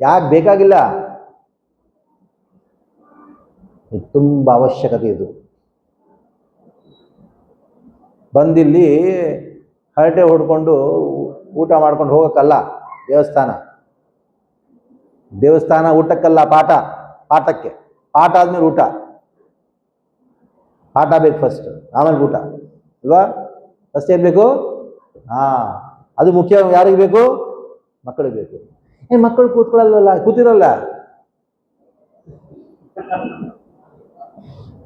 ಯಾಕೆ ಬೇಕಾಗಿಲ್ಲ, ಇದು ತುಂಬ ಅವಶ್ಯಕತೆ. ಇದು ಬಂದಿಲ್ಲಿ ಹರಟೆ ಹೊಡ್ಕೊಂಡು ಊಟ ಮಾಡ್ಕೊಂಡು ಹೋಗೋಕ್ಕಲ್ಲ ದೇವಸ್ಥಾನ ಊಟಕ್ಕಲ್ಲ, ಪಾಠಕ್ಕೆ. ಪಾಠ ಆದ್ಮೇಲೆ ಊಟ. ಪಾಠ ಬೇಕು ಫಸ್ಟ್, ಆಮೇಲೆ ಊಟ ಅಲ್ವಾ? ಫಸ್ಟ್ ಏನು ಬೇಕು? ಅದು ಮುಖ್ಯ. ಯಾರಿಗೆ ಬೇಕು? ಮಕ್ಕಳಿಗೆ ಬೇಕು. ಮಕ್ಕಳು ಕೂತ್ಕೊಳ್ಳಲ್ಲ, ಕೂತಿರಲ್ಲ,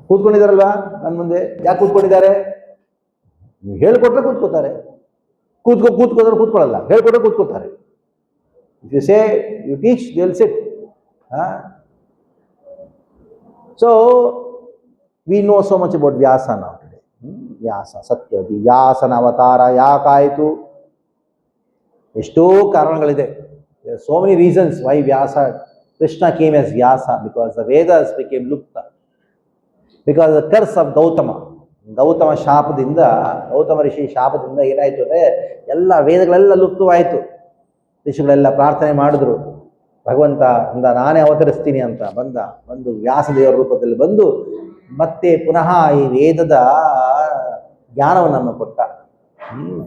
ಕೂತ್ಕೊಂಡಿದಾರಲ್ವಾ ನನ್ನ ಮುಂದೆ? ಯಾಕೆ ಕೂತ್ಕೊಂಡಿದ್ದಾರೆ? ನೀವು ಹೇಳ್ಕೊಟ್ರೆ ಕೂತ್ಕೋತಾರೆ. ಕೂತ್ಕೋದ್ರೆ ಕೂತ್ಕೊಳ್ಳಲ್ಲ, ಹೇಳ್ಕೊಟ್ರೆ ಕೂತ್ಕೋತಾರೆ. If you say you teach, they will sit. So we know so much about Vyasa ನಾವು ಟುಡೇ. ವ್ಯಾಸ ಸತ್ಯವತಿ, ವ್ಯಾಸನ ಅವತಾರ ಯಾಕಾಯಿತು? ಎಷ್ಟೋ ಕಾರಣಗಳಿದೆ. There are so many reasons why Krishna came as Vyasa, because the Vedas became Lupta. Because the curse of Gautama ಶಾಪದಿಂದ, ಗೌತಮ ಋಷಿ ಶಾಪದಿಂದ ಏನಾಯಿತು ಅಂದರೆ ಎಲ್ಲ ವೇದಗಳೆಲ್ಲ ಲುಪ್ತವಾಯಿತು. ಋಷಿಗಳೆಲ್ಲ ಪ್ರಾರ್ಥನೆ ಮಾಡಿದ್ರು, ಭಗವಂತ ನಾನೇ ಅವತರಿಸ್ತೀನಿ ಅಂತ ಬಂದು ವ್ಯಾಸದೇವರ ರೂಪದಲ್ಲಿ ಬಂದು ಮತ್ತೆ ಪುನಃ ಈ ವೇದದ ಜ್ಞಾನವನ್ನು ಕೊಟ್ಟ,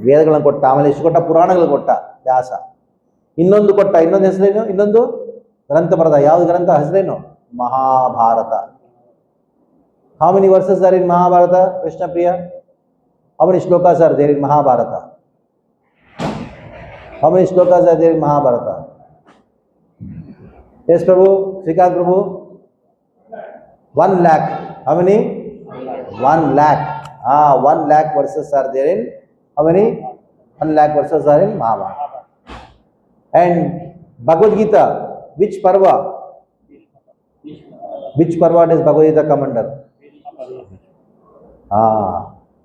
ವೇದಗಳನ್ನು ಕೊಟ್ಟ. ಆಮೇಲೆ ಎಷ್ಟು ಕೊಟ್ಟ? ಪುರಾಣಗಳು ಕೊಟ್ಟ ವ್ಯಾಸ. ಇನ್ನೊಂದು ಹೆಸರೇನು? ಇನ್ನೊಂದು ಗ್ರಂಥ ಬರೆದ. ಯಾವುದು ಗ್ರಂಥ? ಹೆಸರೇನು? Mahabharata. How many verses are in Mahabharata, Krishna Priya? How many shlokas are there in Mahabharata? How many shlokas are there in Mahabharata? Yes, Prabhu, Srikant Prabhu? 1 lakh. How many? 1 lakh. 1 lakh verses are there in, how many? 1 lakh verses are in Mahabharata. And Bhagavad Gita, which parva? Which parva does Bhagavad Gita come under?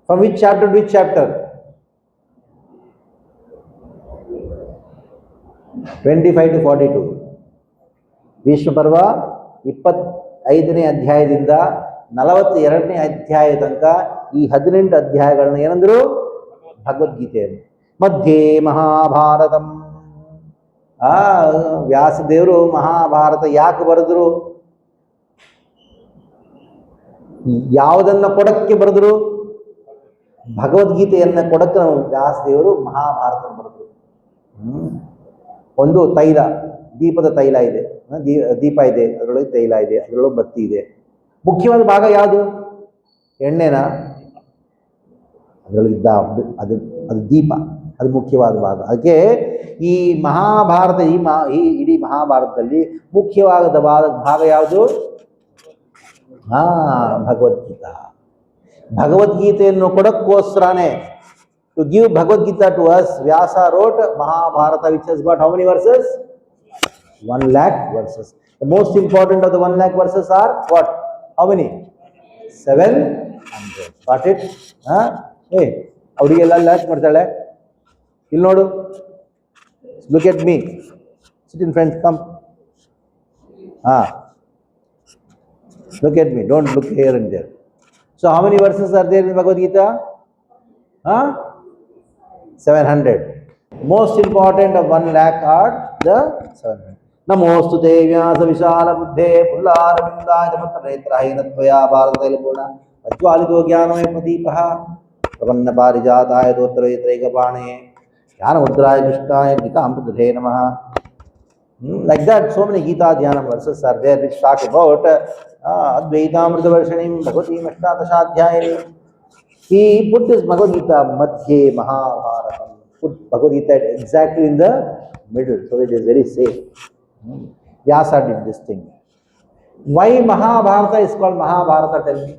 From which chapter to which chapter? 25 to 42. Vishnu Parva 25ನೇ ಅಧ್ಯಾಯದಿಂದ 42ನೇ ಅಧ್ಯಾಯ ತನಕ ಈ 18 ಅಧ್ಯಾಯಗಳನ್ನ ಏನಂದ್ರು? ಭಗವದ್ಗೀತೆಯನ್ನು. ಮಧ್ಯೆ ಮಹಾಭಾರತಂ. ವ್ಯಾಸದೇವರು ಮಹಾಭಾರತ ಯಾಕೆ ಬರೆದ್ರು? ಯಾವುದನ್ನ ಕೊಡಕ್ಕೆ ಬರೆದ್ರು? ಭಗವದ್ಗೀತೆಯನ್ನ ಕೊಡಕ್ಕೆ ವ್ಯಾಸದೇವರು ಮಹಾಭಾರತ ಬರೆದ್ರು. ಒಂದು ತೈಲ, ದೀಪದ ತೈಲ ಇದೆ, ದೀಪ ಇದೆ, ಅದರೊಳಗೆ ತೈಲ ಇದೆ, ಅದರೊಳಗೆ ಬತ್ತಿ ಇದೆ. ಮುಖ್ಯವಾದ ಭಾಗ ಯಾವುದು? ಎಣ್ಣೆನ ಅದರೊಳಗಿದ್ದ ಅದು ದೀಪ. ಅದು ಮುಖ್ಯವಾದ ಭಾಗ. ಅದಕ್ಕೆ ಈ ಮಹಾಭಾರತ ಈ ಇಡೀ ಮಹಾಭಾರತದಲ್ಲಿ ಮುಖ್ಯವಾದ ಭಾಗ ಯಾವುದು? ಭಗವದ್ಗೀತಾ. ಭಗವದ್ಗೀತೆಯನ್ನು ಕೊಡಕ್ಕೋಸ್ಕರನೇ, to give Bhagavad Gita to us, Vyasa wrote Mahabharata, which has got how many verses? 1,00,000 verses. The most important of the 1,00,000 verses are what? How many? 700. Got it? Hey, ಅವರಿಗೆಲ್ಲ ಲ್ಯಾಕ್ ಮಾಡ್ತಾಳೆ. ಇಲ್ಲಿ ನೋಡು, look at me, sit in front, come. Look at me, don't look here and there. So how many verses are there in Bhagavad Gita? 700. Most important of 1,00,000 are the 700. ನಮೋಸ್ತುತೆ ವ್ಯಾಸ ವಿಶಾಲ ಬುದ್ಧೇ ಪುಲ್ಲಾರವಿಂದಾಯ ಪತ್ರನೇತ್ರಾಯೇನ ತ್ವಯಾ ಭಾರತೈಲಪೂರ್ಣ ಪ್ರಜ್ವಾಲಿತೋ ಜ್ಞಾನಮಯ ಪ್ರದೀಪಃ ಪ್ರಪನ್ನ ಪಾರಿಜಾತಾಯ ತೋತ್ರೈತ್ರೈಕಪಾಣೇ ಜ್ಞಾನಮುದ್ರಾಯ ಕೃಷ್ಣಾಯ ಗೀತಾಮೃತಧೇ ನಮಃ. Like that, so many Gita Dhyana verses are there which talk about Advaitamrita Varshanim Bhagavatim Ashtadashadhyayini. He put this Bhagavad Gita Madhye Mahabharatam, put Bhagavad Gita exactly in the middle, so it is very safe. Vyasa did this thing. Why Mahabharata is called Mahabharata? Tell me.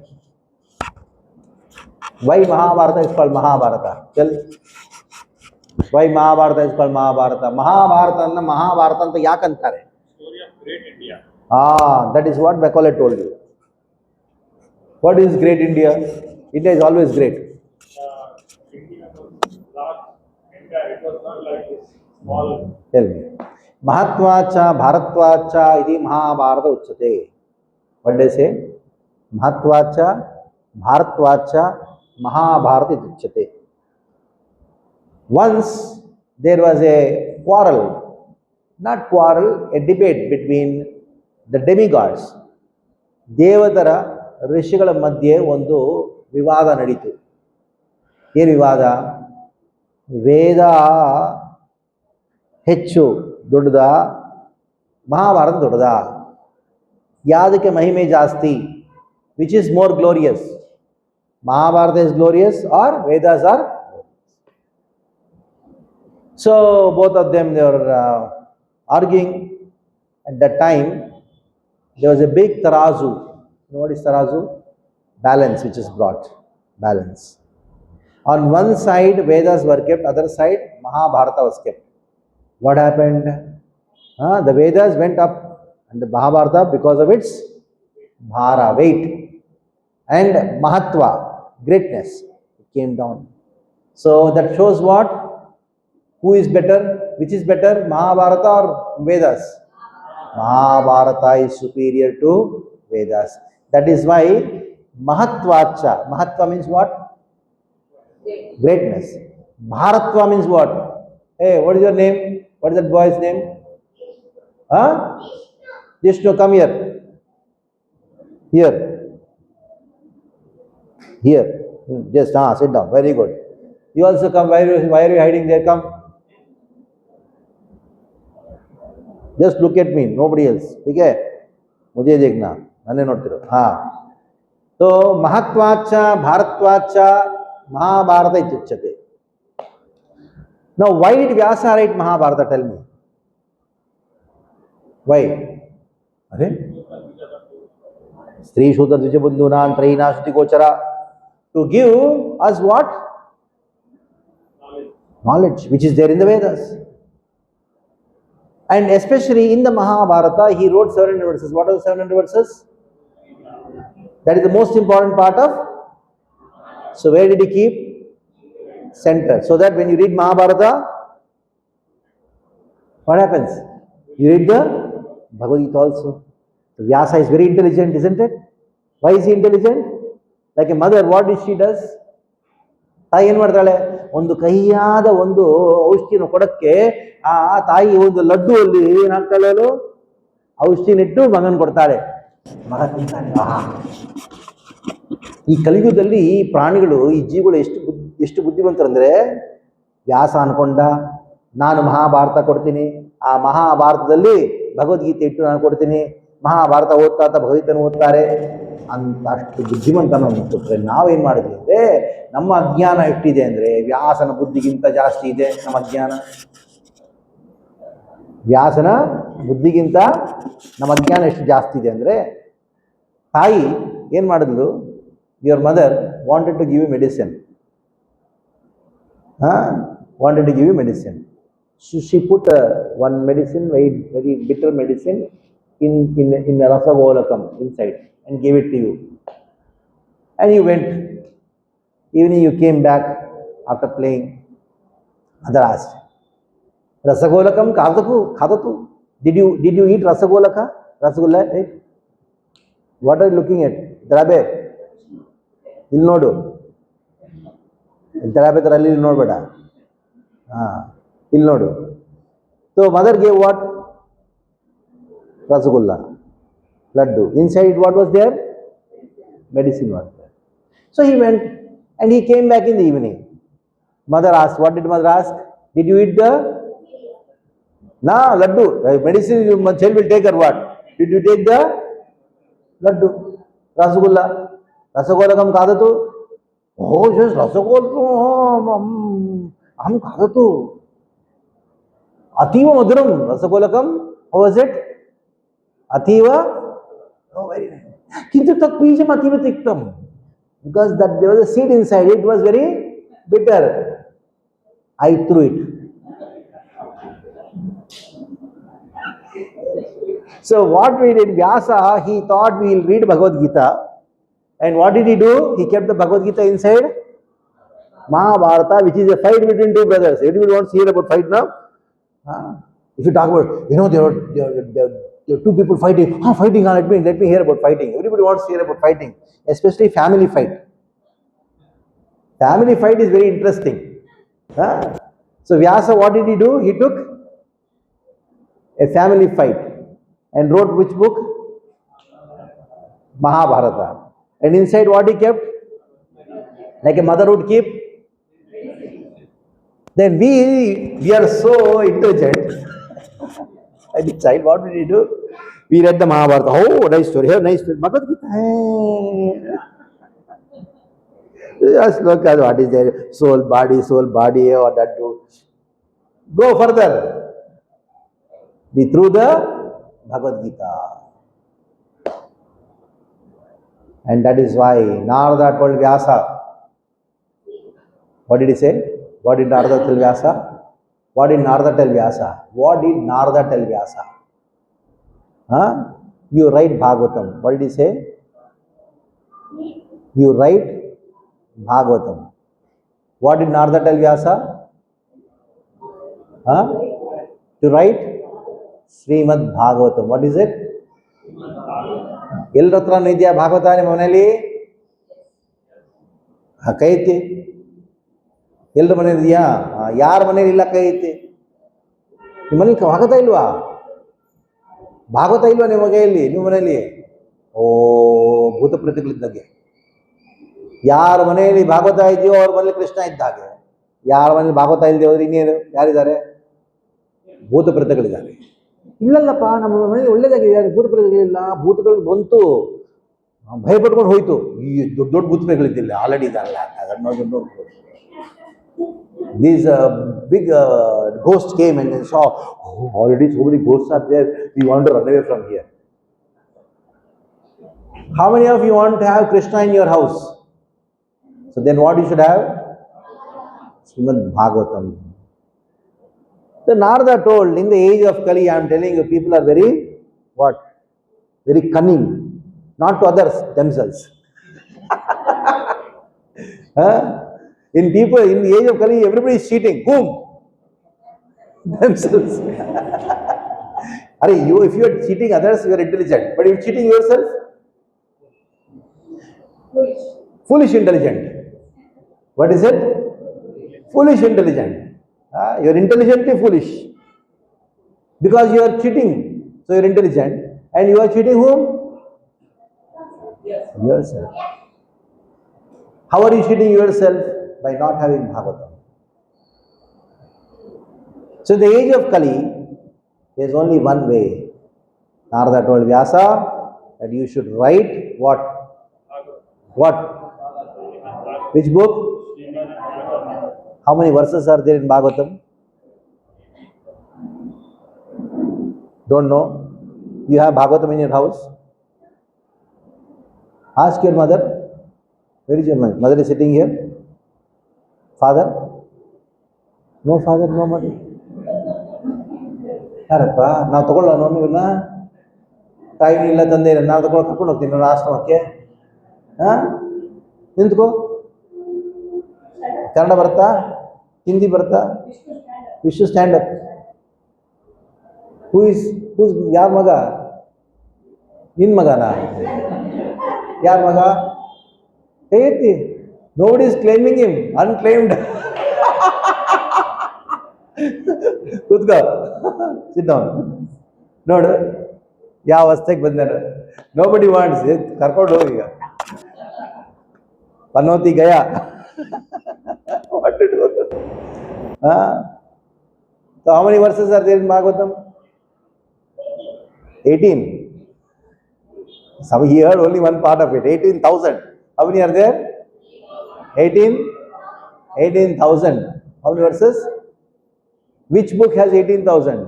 Why Mahabharata is called Mahabharata? Tell. Why Mahabharata is called Mahabharata? Mahabharata and Mahabharata anta yaak antare? Story of great India. That is what Macaulay told you. What is great India? India is always great. India was large, India, it was not like this small. Tell me. Mahatvacha Bharatvacha iti Mahabharata uchyate. What did I say? Mahatvacha Bharatvacha Mahabharata uchyate. Once there was a quarrel, not quarrel, a debate between the demigods. ದೇವತರ ಋಷಿಗಳ ಮಧ್ಯೆ ಒಂದು ವಿವಾದ ನಡೀತು. ಏನು ವಿವಾದ? ವೇದ ಹೆಚ್ಚು ದೊಡ್ಡದಾ, ಮಹಾಭಾರತ ದೊಡ್ಡದಾ? ಯಾವುದಕ್ಕೆ ಮಹಿಮೆ ಜಾಸ್ತಿ? Which is more glorious? Mahabharata is glorious or Vedas are? So both of them, they were arguing. At that time, there was a big tarazu. You know what is tarazu? Balance, which is brought. Balance. On one side, Vedas were kept. Other side, Mahabharata was kept. What happened? The Vedas went up, and the Mahabharata, because of its bhara, weight, and mahatva, greatness, it came down. So that shows what? Who is better? Which is better, Mahabharata or Vedas? Mahabharata is superior to Vedas. That is why Mahatvacha. Mahatva means what? Greatness. Bharatva means what? Hey, what is your name? What is that boy's name? Vishnu, come here. Here. Here. Just sit down. Very good. You also come. Why are you hiding there? Come. Just look at me, nobody else. ठीक है? मुझे देखना, मैंने note करो. तो महत्वाचा भारतवाचा महाभारत इत्युच्यते. Now, why did Vyasa write Mahabharata? Tell me. Why? अरे स्त्री शूद्र द्विजबंधूनां त्रयीणा श्रुति गोचरा. To give us what? Knowledge, which is there in the Vedas. And especially in the Mahabharata, he wrote 700 verses. What are the 700 verses? That is the most important part of. So where did he keep? Center. So that when you read Mahabharata, what happens? You read the Bhagavad Gita also. So Vyasa is very intelligent, isn't it? Why is he intelligent? Like a mother, what she does? ತಾಯಿ ಏನು ಮಾಡ್ತಾಳೆ? ಒಂದು ಕಹಿಯಾದ ಒಂದು ಔಷಧಿನ ಕೊಡಕ್ಕೆ ಆ ತಾಯಿ ಒಂದು ಲಡ್ಡು ಅಲ್ಲಿ ಏನಾಗ್ತಾಳೆ, ಔಷಧಿನಿಟ್ಟು ಮಗನ್ ಕೊಡ್ತಾಳೆ. ಮಗ ತಿಂತಾನೆ. ಈ ಕಲಿಯುಗದಲ್ಲಿ ಈ ಪ್ರಾಣಿಗಳು, ಈ ಜೀವಿಗಳು ಎಷ್ಟು ಬುದ್ಧಿವಂತರಂದ್ರೆ, ವ್ಯಾಸ ಅನ್ಕೊಂಡ ನಾನು ಮಹಾಭಾರತ ಕೊಡ್ತೀನಿ, ಆ ಮಹಾಭಾರತದಲ್ಲಿ ಭಗವದ್ಗೀತೆ ಇಟ್ಟು ನಾನು ಕೊಡ್ತೀನಿ, ಮಹಾಭಾರತ ಓದ್ತಾ ಭಗವದ್ಗೀತನ ಓದ್ತಾರೆ ಅಂತ ಅಷ್ಟು ಬುದ್ಧಿವಂತನನ್ನು ಕೊಟ್ಟರೆ ನಾವೇನು ಮಾಡಿದ್ವಿ ಅಂದರೆ ನಮ್ಮ ಅಜ್ಞಾನ ಎಷ್ಟಿದೆ ಅಂದರೆ ವ್ಯಾಸನ ಬುದ್ಧಿಗಿಂತ ಜಾಸ್ತಿ ಇದೆ ನಮ್ಮ ಅಜ್ಞಾನ. ವ್ಯಾಸನ ಬುದ್ಧಿಗಿಂತ ನಮ್ಮ ಅಜ್ಞಾನ ಎಷ್ಟು ಜಾಸ್ತಿ ಇದೆ ಅಂದರೆ, ತಾಯಿ ಏನು ಮಾಡಿದ್ಲು, your mother wanted to give you medicine, wanted to give you medicine. She put one medicine, very bitter medicine in a rasagolakam inside and gave it to you. And you went. Evening you came back after playing. Mother asked, rasagolakam khadatu. Did you eat rasagolaka? Rasagolaka, right? What are you looking at? Drabe. Illi nodu. Drabe ತರ ಅಲ್ಲಿ ನೋಡಬೇಡ. ಇಲ್ಲಿ ನೋಡು. So mother gave what? Rasgulla, laddu. Inside what was there? Medicine was there. So he went and he came back in the evening. Mother asked, what did mother ask? Did you eat the laddu? Medicine child will take or what? Did you take the laddu? Rasgulla. Rasagolakam kadatu? Oh, just rasagolakam. हम खादतु अतीव मधुरम रसगोलकम. How was it? अतीव, oh very nice. किंतु तत्बीजम अतीव तिक्तम, because that there was a seed inside, it was very bitter. I threw it. So what we did, Vyasa, he thought we will read Bhagavad Gita, and what did he do? He kept the Bhagavad Gita inside Mahabharata, which is a fight between two brothers. Everybody wants to hear about fight now. If you talk about, there are two people fighting. Fighting, let me hear about fighting. Everybody wants to hear about fighting, especially family fight. Family fight is very interesting. So Vyasa, what did he do? He took a family fight and wrote which book? Mahabharata. And inside what he kept? Like a mother would keep. Then we are so intelligent. As a child, what did we do? We read the Mahabharata. Oh, nice story. Here, nice story. Bhagavad Gita. Just look at what is there. Soul, body, or that do. Go further. We threw the Bhagavad Gita. And that is why Narada told Vyasa. What did he say? What did Narada tell Vyasa? What did Narada tell Vyasa? What did Narada tell Vyasa? You write Bhagavatam. What did he say? You write Bhagavatam. What did Narada tell Vyasa? To write Srimad Bhagavatam. What is it? ಎಲ್ಲರ ಹತ್ರ ಇದೆಯಾ ಭಾಗವತ ನಿಮ್ಮ ಮನೆಯಲ್ಲಿ? ಕೈ ಐತಿ? ಎಲ್ಲರ ಮನೇಲಿ ಇದೆಯಾ? ಯಾರ ಮನೇಲಿ ಇಲ್ಲ ಕೈ ಐತಿ? ನಿಮ್ಮ ಮನೇಲಿ ಭಾಗವತ ಇಲ್ವಾ? ಭಾಗವತ ಇಲ್ವಾ ನಿಮ್ಮ ಕೈಯಲ್ಲಿ, ನಿಮ್ಮ ಮನೆಯಲ್ಲಿ? ಓ, ಭೂತ ಪ್ರೇತಗಳಿದ್ದಾಗೆ. ಯಾರ ಮನೆಯಲ್ಲಿ ಭಾಗವತ ಇದೆಯೋ ಅವ್ರ ಮನೇಲಿ ಕೃಷ್ಣ ಇದ್ದ ಹಾಗೆ. ಯಾರ ಮನೇಲಿ ಭಾಗವತ ಇಲ್ಲದೆ ಹೋದ್ರೆ ಇನ್ನೇನು ಯಾರಿದ್ದಾರೆ? ಭೂತ ಪ್ರೇತಗಳಿದ್ದಾರೆ. ಇಲ್ಲಲ್ಲಪ್ಪ, ನಮ್ಮ ಮನೆಯಲ್ಲಿ ಒಳ್ಳೇದಾಗಿದೆ, ಭೂತ ಪ್ರೇತಗಳಿಲ್ಲ. ಭೂತಗಳು ಬಂತು, ಭಯಪಟ್ಕೊಂಡು ಹೋಯ್ತು. ಈ ದೊಡ್ಡ ದೊಡ್ಡ ಭೂತ ಪ್ರೇತಗಳಿದ್ದಿಲ್ಲ, ಆಲ್ರೆಡಿ ಇದಾರಲ್ಲ ಅಂತ. These big ghosts came and they saw, already so many ghosts are there, we want to run away from here. How many of you want to have Krishna in your house? So then what you should have? Srimad Bhagavatam. So Narada told, in the age of Kali, I am telling you, people are very, what? Very cunning. Not to others, themselves. In the age of Kali, everybody is cheating. Whom? Themselves. If you are cheating others, you are intelligent. But if you are cheating yourself, foolish intelligent. What is it? Foolish intelligent. You are intelligently foolish. Because you are cheating, so you are intelligent. And you are cheating whom? Yourself. How are you cheating yourself? By not having Bhagavatam. So in the age of Kali, there is only one way. Narada told Vyasa that you should write what? What? Which book? How many verses are there in Bhagavatam? Don't know? You have Bhagavatam in your house? Ask your mother. Where is your mother? Mother is sitting here. Father? No father, no mother. ಯಾರಪ್ಪ ನಾವು ತಗೊಳ್ಳೋ ಇವ್ರನ್ನ ತಾಯಿನೂ ಇಲ್ಲ ತಂದೆ ಇಲ್ಲ ನಾವು ತಗೊಳ್ಳೋ ಕರ್ಕೊಂಡು ಹೋಗ್ತೀನಿ ನಾನು ಆಶ್ರಮಕ್ಕೆ. ಹಾಂ, ನಿಂತ್ಕೋ. ಕನ್ನಡ ಬರುತ್ತಾ? ಹಿಂದಿ ಬರುತ್ತಾ? ವಿಶ್ವ ಸ್ಟ್ಯಾಂಡ್ ಅಪ್. ಹೂಸ್ ಯಾರ ಮಗ? ನಿನ್ನ ಮಗನ? ಯಾರ ಮಗ? ಐತಿ. Nobody is climbing him, ಅನ್ಕ್ಲೈಮ್ಡ್. ಕೂತ್ಕೋ, ಸಿಟ್ ಡೌನ್. ನೋಡು ಯಾವ ಅವಸ್ಥೆಗೆ ಬಂದಾರ. ನೋಬಡಿ ವಾಂಟ್ಸ್, ಕರ್ಕೊಂಡು ಹೋಗಿ ಈಗ. ಪನೋತಿ Gaya. So how many verses are there in Bhagavatam? 18. So he heard only one part of it. 18,000. How many are there? 18,000. How many verses? Which book has 18,000?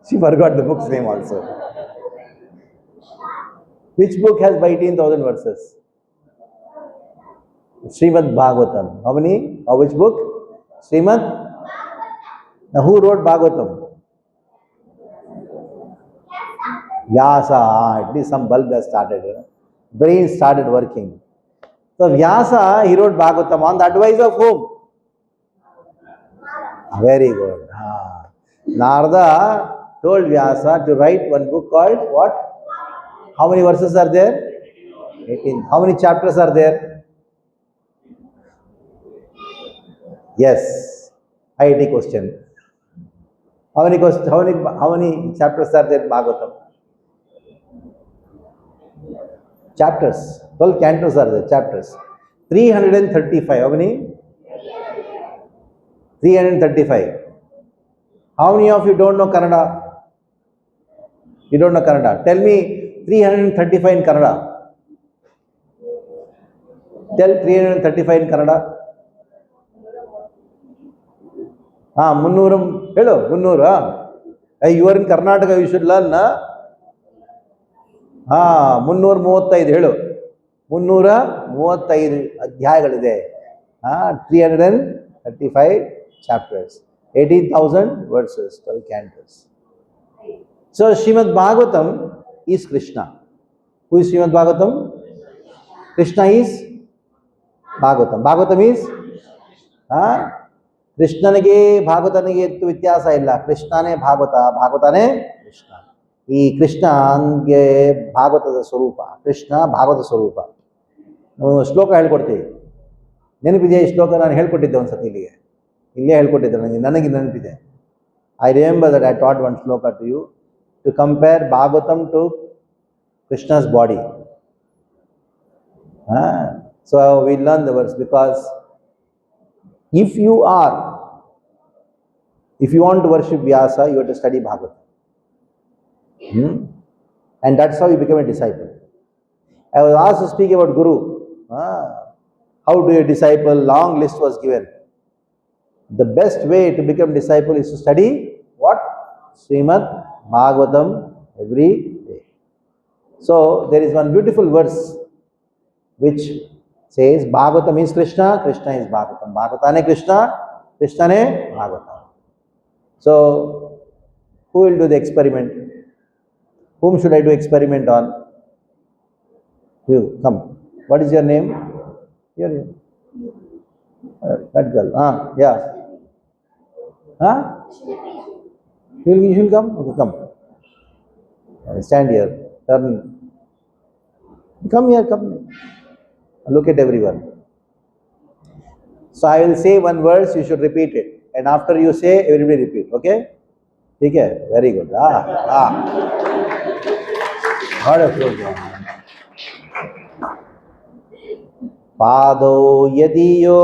She forgot the book's name also. Which book has 18,000 verses? Srimad Bhagavatam. How many? Or which book? Srimad. Now who wrote Bhagavatam? Vyasa. At least some bulb has started. Brain started working. So Vyasa, he wrote Bhagavatam on the advice of whom? Very good. Narada told Vyasa to write one book called what? How many verses are there? 18. How many chapters are there? Yes. IIT question. How many chapters are there in Bhagavatam? Chapters. 12 cantos are there, chapters. 335. How many? 335. How many of you don't know Kannada? You don't know Kannada. Tell me 335 in Kannada. Tell 335 in Kannada. 300. Hello, 300. Hey, you are in Karnataka, you should learn, na? 335 ಹೇಳು. 335 ಅಧ್ಯಾಯಗಳಿದೆ. 335 chapters. 18,000 verses, 12 cantos. So Srimad Bhagavatam is Krishna. Who is Srimad Bhagavatam? Krishna is Bhagavatam. Bhagavatam is ಕೃಷ್ಣನಿಗೆ ಭಾಗವತನಿಗೆ ಎಷ್ಟು ವ್ಯತ್ಯಾಸ ಇಲ್ಲ. ಕೃಷ್ಣನೇ ಭಾಗವತ, ಭಾಗವತನೇ ಕೃಷ್ಣ. ಈ ಕೃಷ್ಣನ್ಗೆ ಭಾಗವತದ ಸ್ವರೂಪ, ಕೃಷ್ಣ ಭಾಗವತ ಸ್ವರೂಪ. ಶ್ಲೋಕ ಹೇಳ್ಕೊಡ್ತೀವಿ, ನೆನಪಿದೆ? ಈ ಶ್ಲೋಕ ನಾನು ಹೇಳ್ಕೊಟ್ಟಿದ್ದೆ ಒಂದು ಸತಿ, ಇಲ್ಲೇ ಹೇಳ್ಕೊಟ್ಟಿದ್ದೆ ನನಗೆ ನೆನಪಿದೆ. I remember that I taught one shloka to you to compare Bhagavatam to Krishna's body. So we learn the verse because if you want to worship Vyasa, you have to study Bhagavatam. And that's how you become a disciple. I was asked to speak about Guru. How do you disciple? Long list was given. The best way to become disciple is to study what? Srimad Bhagavatam every day. So there is one beautiful verse which says Bhagavatam is Krishna, Krishna is Bhagavatam. Bhagavatane Krishna, Krishnane Bhagavatam. So who will do the experiment? Whom should I do experiment on? You, come. What is your name? Here. That girl. Yeah. You will come? Okay, come. Stand here. Turn. Come here, come. Look at everyone. So I will say one verse, you should repeat it. And after you say, everybody repeat. Okay? Okay? Very good. What a program. Pado yadiyo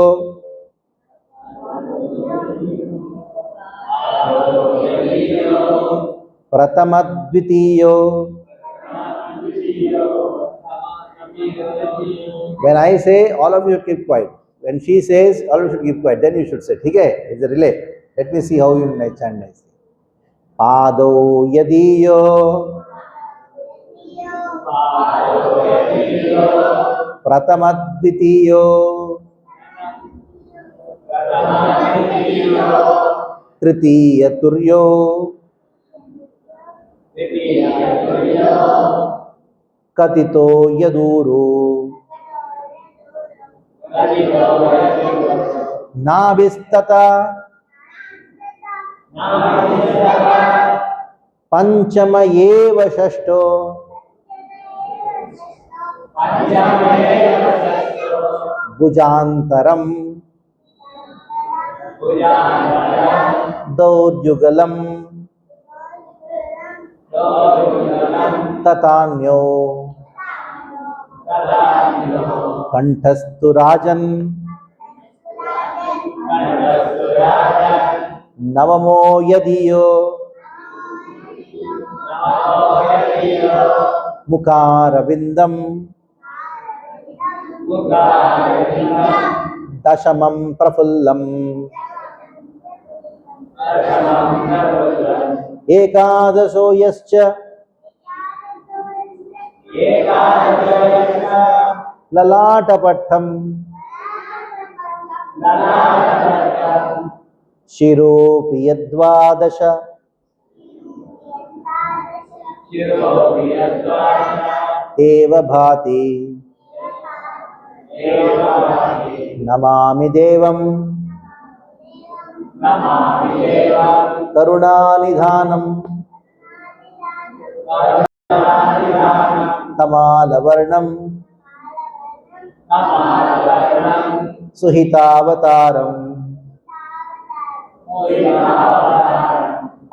Pratama Dvitiyo. When I say, all of you keep quiet. When she says, all of you should keep quiet. Then you should say, okay, it's a relay. Let me see how you chant nicely. Pado Yadiyo. Pratama Dvitiyo. Tritiya Turyo. Katito Yaduru. Nabistata. Panchama Eva Shashto. Bhujantaram. Daurjugalam. Tatanyo. Kantastu Rajan. Navamo Yadiyo. Mukaravindam. Dashamam Prafullam. Ekadasho Yascha. Lalatapattam. Shiropi Yadvadasha. Eva Bhati. Namami Devam. Karunanidhanam. Tamalavarnam. Suhitavataram.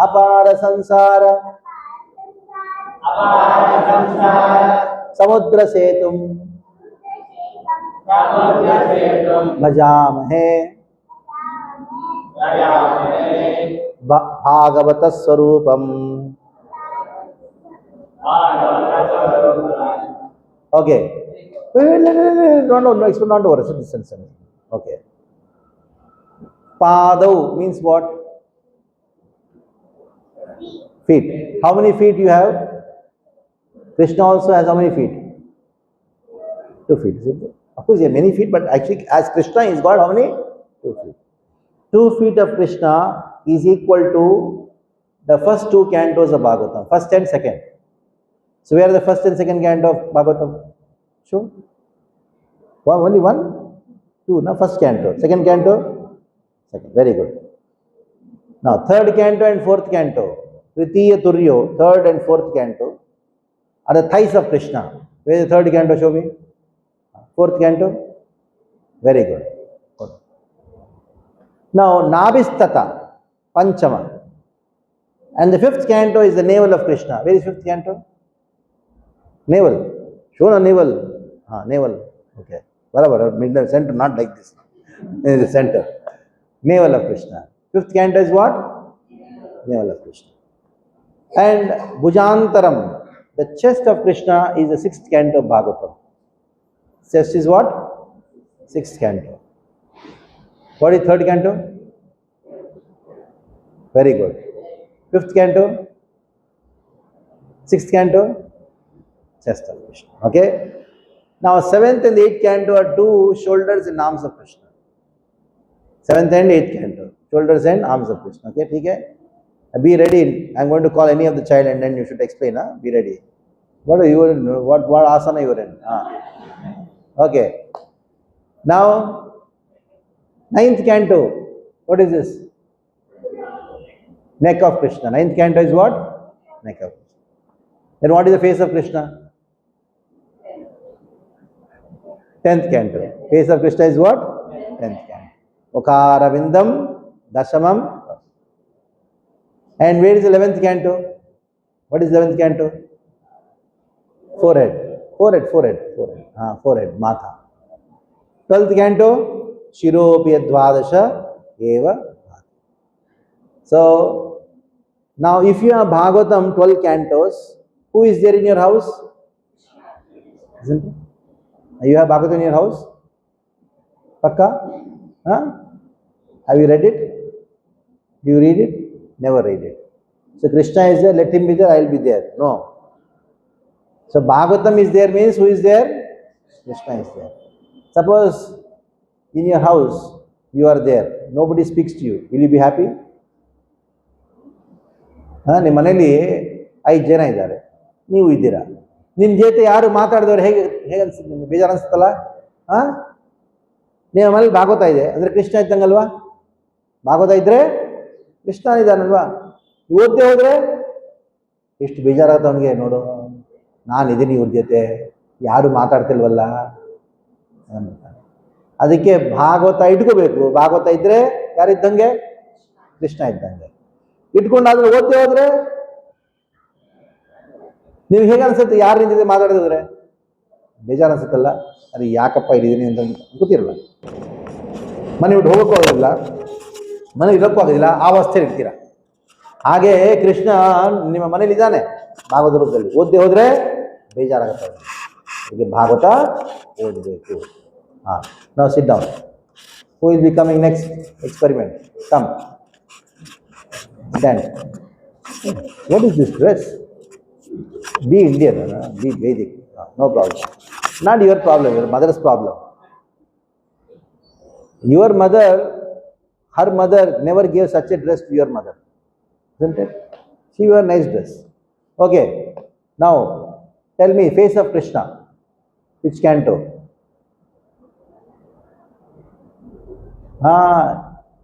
Apara Sansara. Samudra Setum. Bhajamahe. Bhagavata Swarupam. Okay. No, it's not over. Listen. Okay. Padav means what? Feet. How many feet you have? Krishna also has how many feet? 2 feet. Of course, he has many feet, but actually, as Krishna, he's got how many? 2 feet. 2 feet of Krishna is equal to the first 2 cantos of Bhagavatam, first and second. So, where are the first and second canto of Bhagavatam? Sure. Only 1, 2. Now, first canto. Second canto? Second. Very good. Now, third canto and fourth canto. Tritiya Turyo, third and fourth canto, are the thighs of Krishna. Where is the third canto, show me? Fourth canto? Very good. Now, Nabistata, Panchama. And the fifth canto is the navel of Krishna. Where is fifth canto? Navel. Show the navel. Navel. Okay. Barabar, midnight center, not like this. In the center. Navel of Krishna. Fifth canto is what? Navel of Krishna. And Bhujantaram, the chest of Krishna, is the sixth canto of Bhagavatam. Chest is what? Sixth canto. What is third canto? Very good. Fifth canto? Sixth canto? Chest of Krishna. Okay? Now, seventh and eighth canto are 2 shoulders and arms of Krishna. Seventh and eighth canto. Shoulders and arms of Krishna. Okay? Okay? Be ready. I'm going to call any of the child and then you should explain. Be ready. What are you in? What asana you are in? Okay. Now, ninth canto. What is this? Neck of Krishna. Ninth canto is what? Neck of Krishna. Then what is the face of Krishna? 10th canto. Face of Krishna is what? 10th canto. Mukaravindam, Dashamam. And where is the 11th canto? What is 11th canto? Forehead. Forehead. Matha. 12th canto? Shiropi Dvadasha Eva. So, Now, if you have Bhagavatam 12 cantos, who is there in your house? Isn't it? You have Bhagavatam in your house? Pakka? Huh? Have you read it? Do you read it? Never read it. So Krishna is there, let him be there, I will be there. No. So Bhagavatam is there means who is there? Krishna is there. Suppose in your house you are there, nobody speaks to you, will you be happy? ನಿಮ್ಮ ಮನೇಲಿ 5 ಜನ ಇದ್ದಾರೆ, ನೀವು ಇದ್ದೀರಾ, ನಿಮ್ಮ ಜೊತೆ ಯಾರು ಮಾತಾಡಿದವರು ಹೇಗೆ ಹೇಗೆ ಅನ್ಸುತ್ತೆ ನಿಮ್ಗೆ? ಬೇಜಾರು ಅನಿಸುತ್ತಲ್ಲ? ನಿಮ್ಮ ಮನೇಲಿ ಭಾಗವತ ಇದೆ ಅಂದರೆ ಕೃಷ್ಣ ಇದ್ದಂಗಲ್ವಾ? ಭಾಗವತ ಇದ್ದರೆ ಕೃಷ್ಣ ಇದ್ದಾನಲ್ವಾ? ಓದ್ದೆ ಹೋದರೆ ಎಷ್ಟು ಬೇಜಾರಾಗುತ್ತೆ ಅವನಿಗೆ. ನೋಡು, ನಾನಿದ್ದೀನಿ ಇವ್ರ ಜೊತೆ, ಯಾರು ಮಾತಾಡ್ತಿಲ್ವಲ್ಲ. ಅದಕ್ಕೆ ಭಾಗವತ ಇಟ್ಕೋಬೇಕು. ಭಾಗವತ ಇದ್ದರೆ ಯಾರಿದ್ದಂಗೆ? ಕೃಷ್ಣ ಇದ್ದಂಗೆ. ಇಟ್ಕೊಂಡಾದ್ರೆ ಓದ್ದೆ ಹೋದ್ರೆ ನೀವು ಹೇಗೆ ಅನ್ಸುತ್ತೆ? ಯಾರ ನಿಂತಿದೆ ಮಾತಾಡಿದ್ರೆ ಬೇಜಾರು ಅನ್ಸುತ್ತಲ್ಲ? ಅದು ಯಾಕಪ್ಪ ಇಲ್ಲಿದ್ದೀನಿ ಅಂತ ಗೊತ್ತಿರಲ್ಲ. ಮನೆ ಬಿಟ್ಟು ಹೋಗೋಕ್ಕೂ ಆಗೋದಿಲ್ಲ, ಮನೆಗೆ ಇರೋಕ್ಕೂ ಆಗೋದಿಲ್ಲ, ಆ ಅವಸ್ಥೆಯಲ್ಲಿ ಇರ್ತೀರ. ಹಾಗೆ ಕೃಷ್ಣ ನಿಮ್ಮ ಮನೇಲಿ ಇದ್ದಾನೆ ಭಾಗವತ ರೂಪದಲ್ಲಿ. ಓದ್ದೆ ಹೋದರೆ ಬೇಜಾರಾಗುತ್ತೆ. ಅದಕ್ಕೆ ಭಾಗವತ ಓದಬೇಕು. ನಾವು sit down. Who is becoming next experiment? Come. Then, what is this dress? Be Indian, be Vedic, no problem. Not your problem, your mother's problem. Your mother, her mother never gave such a dress to your mother, isn't it? She wore a nice dress. Okay, now tell me, face of Krishna, which canto?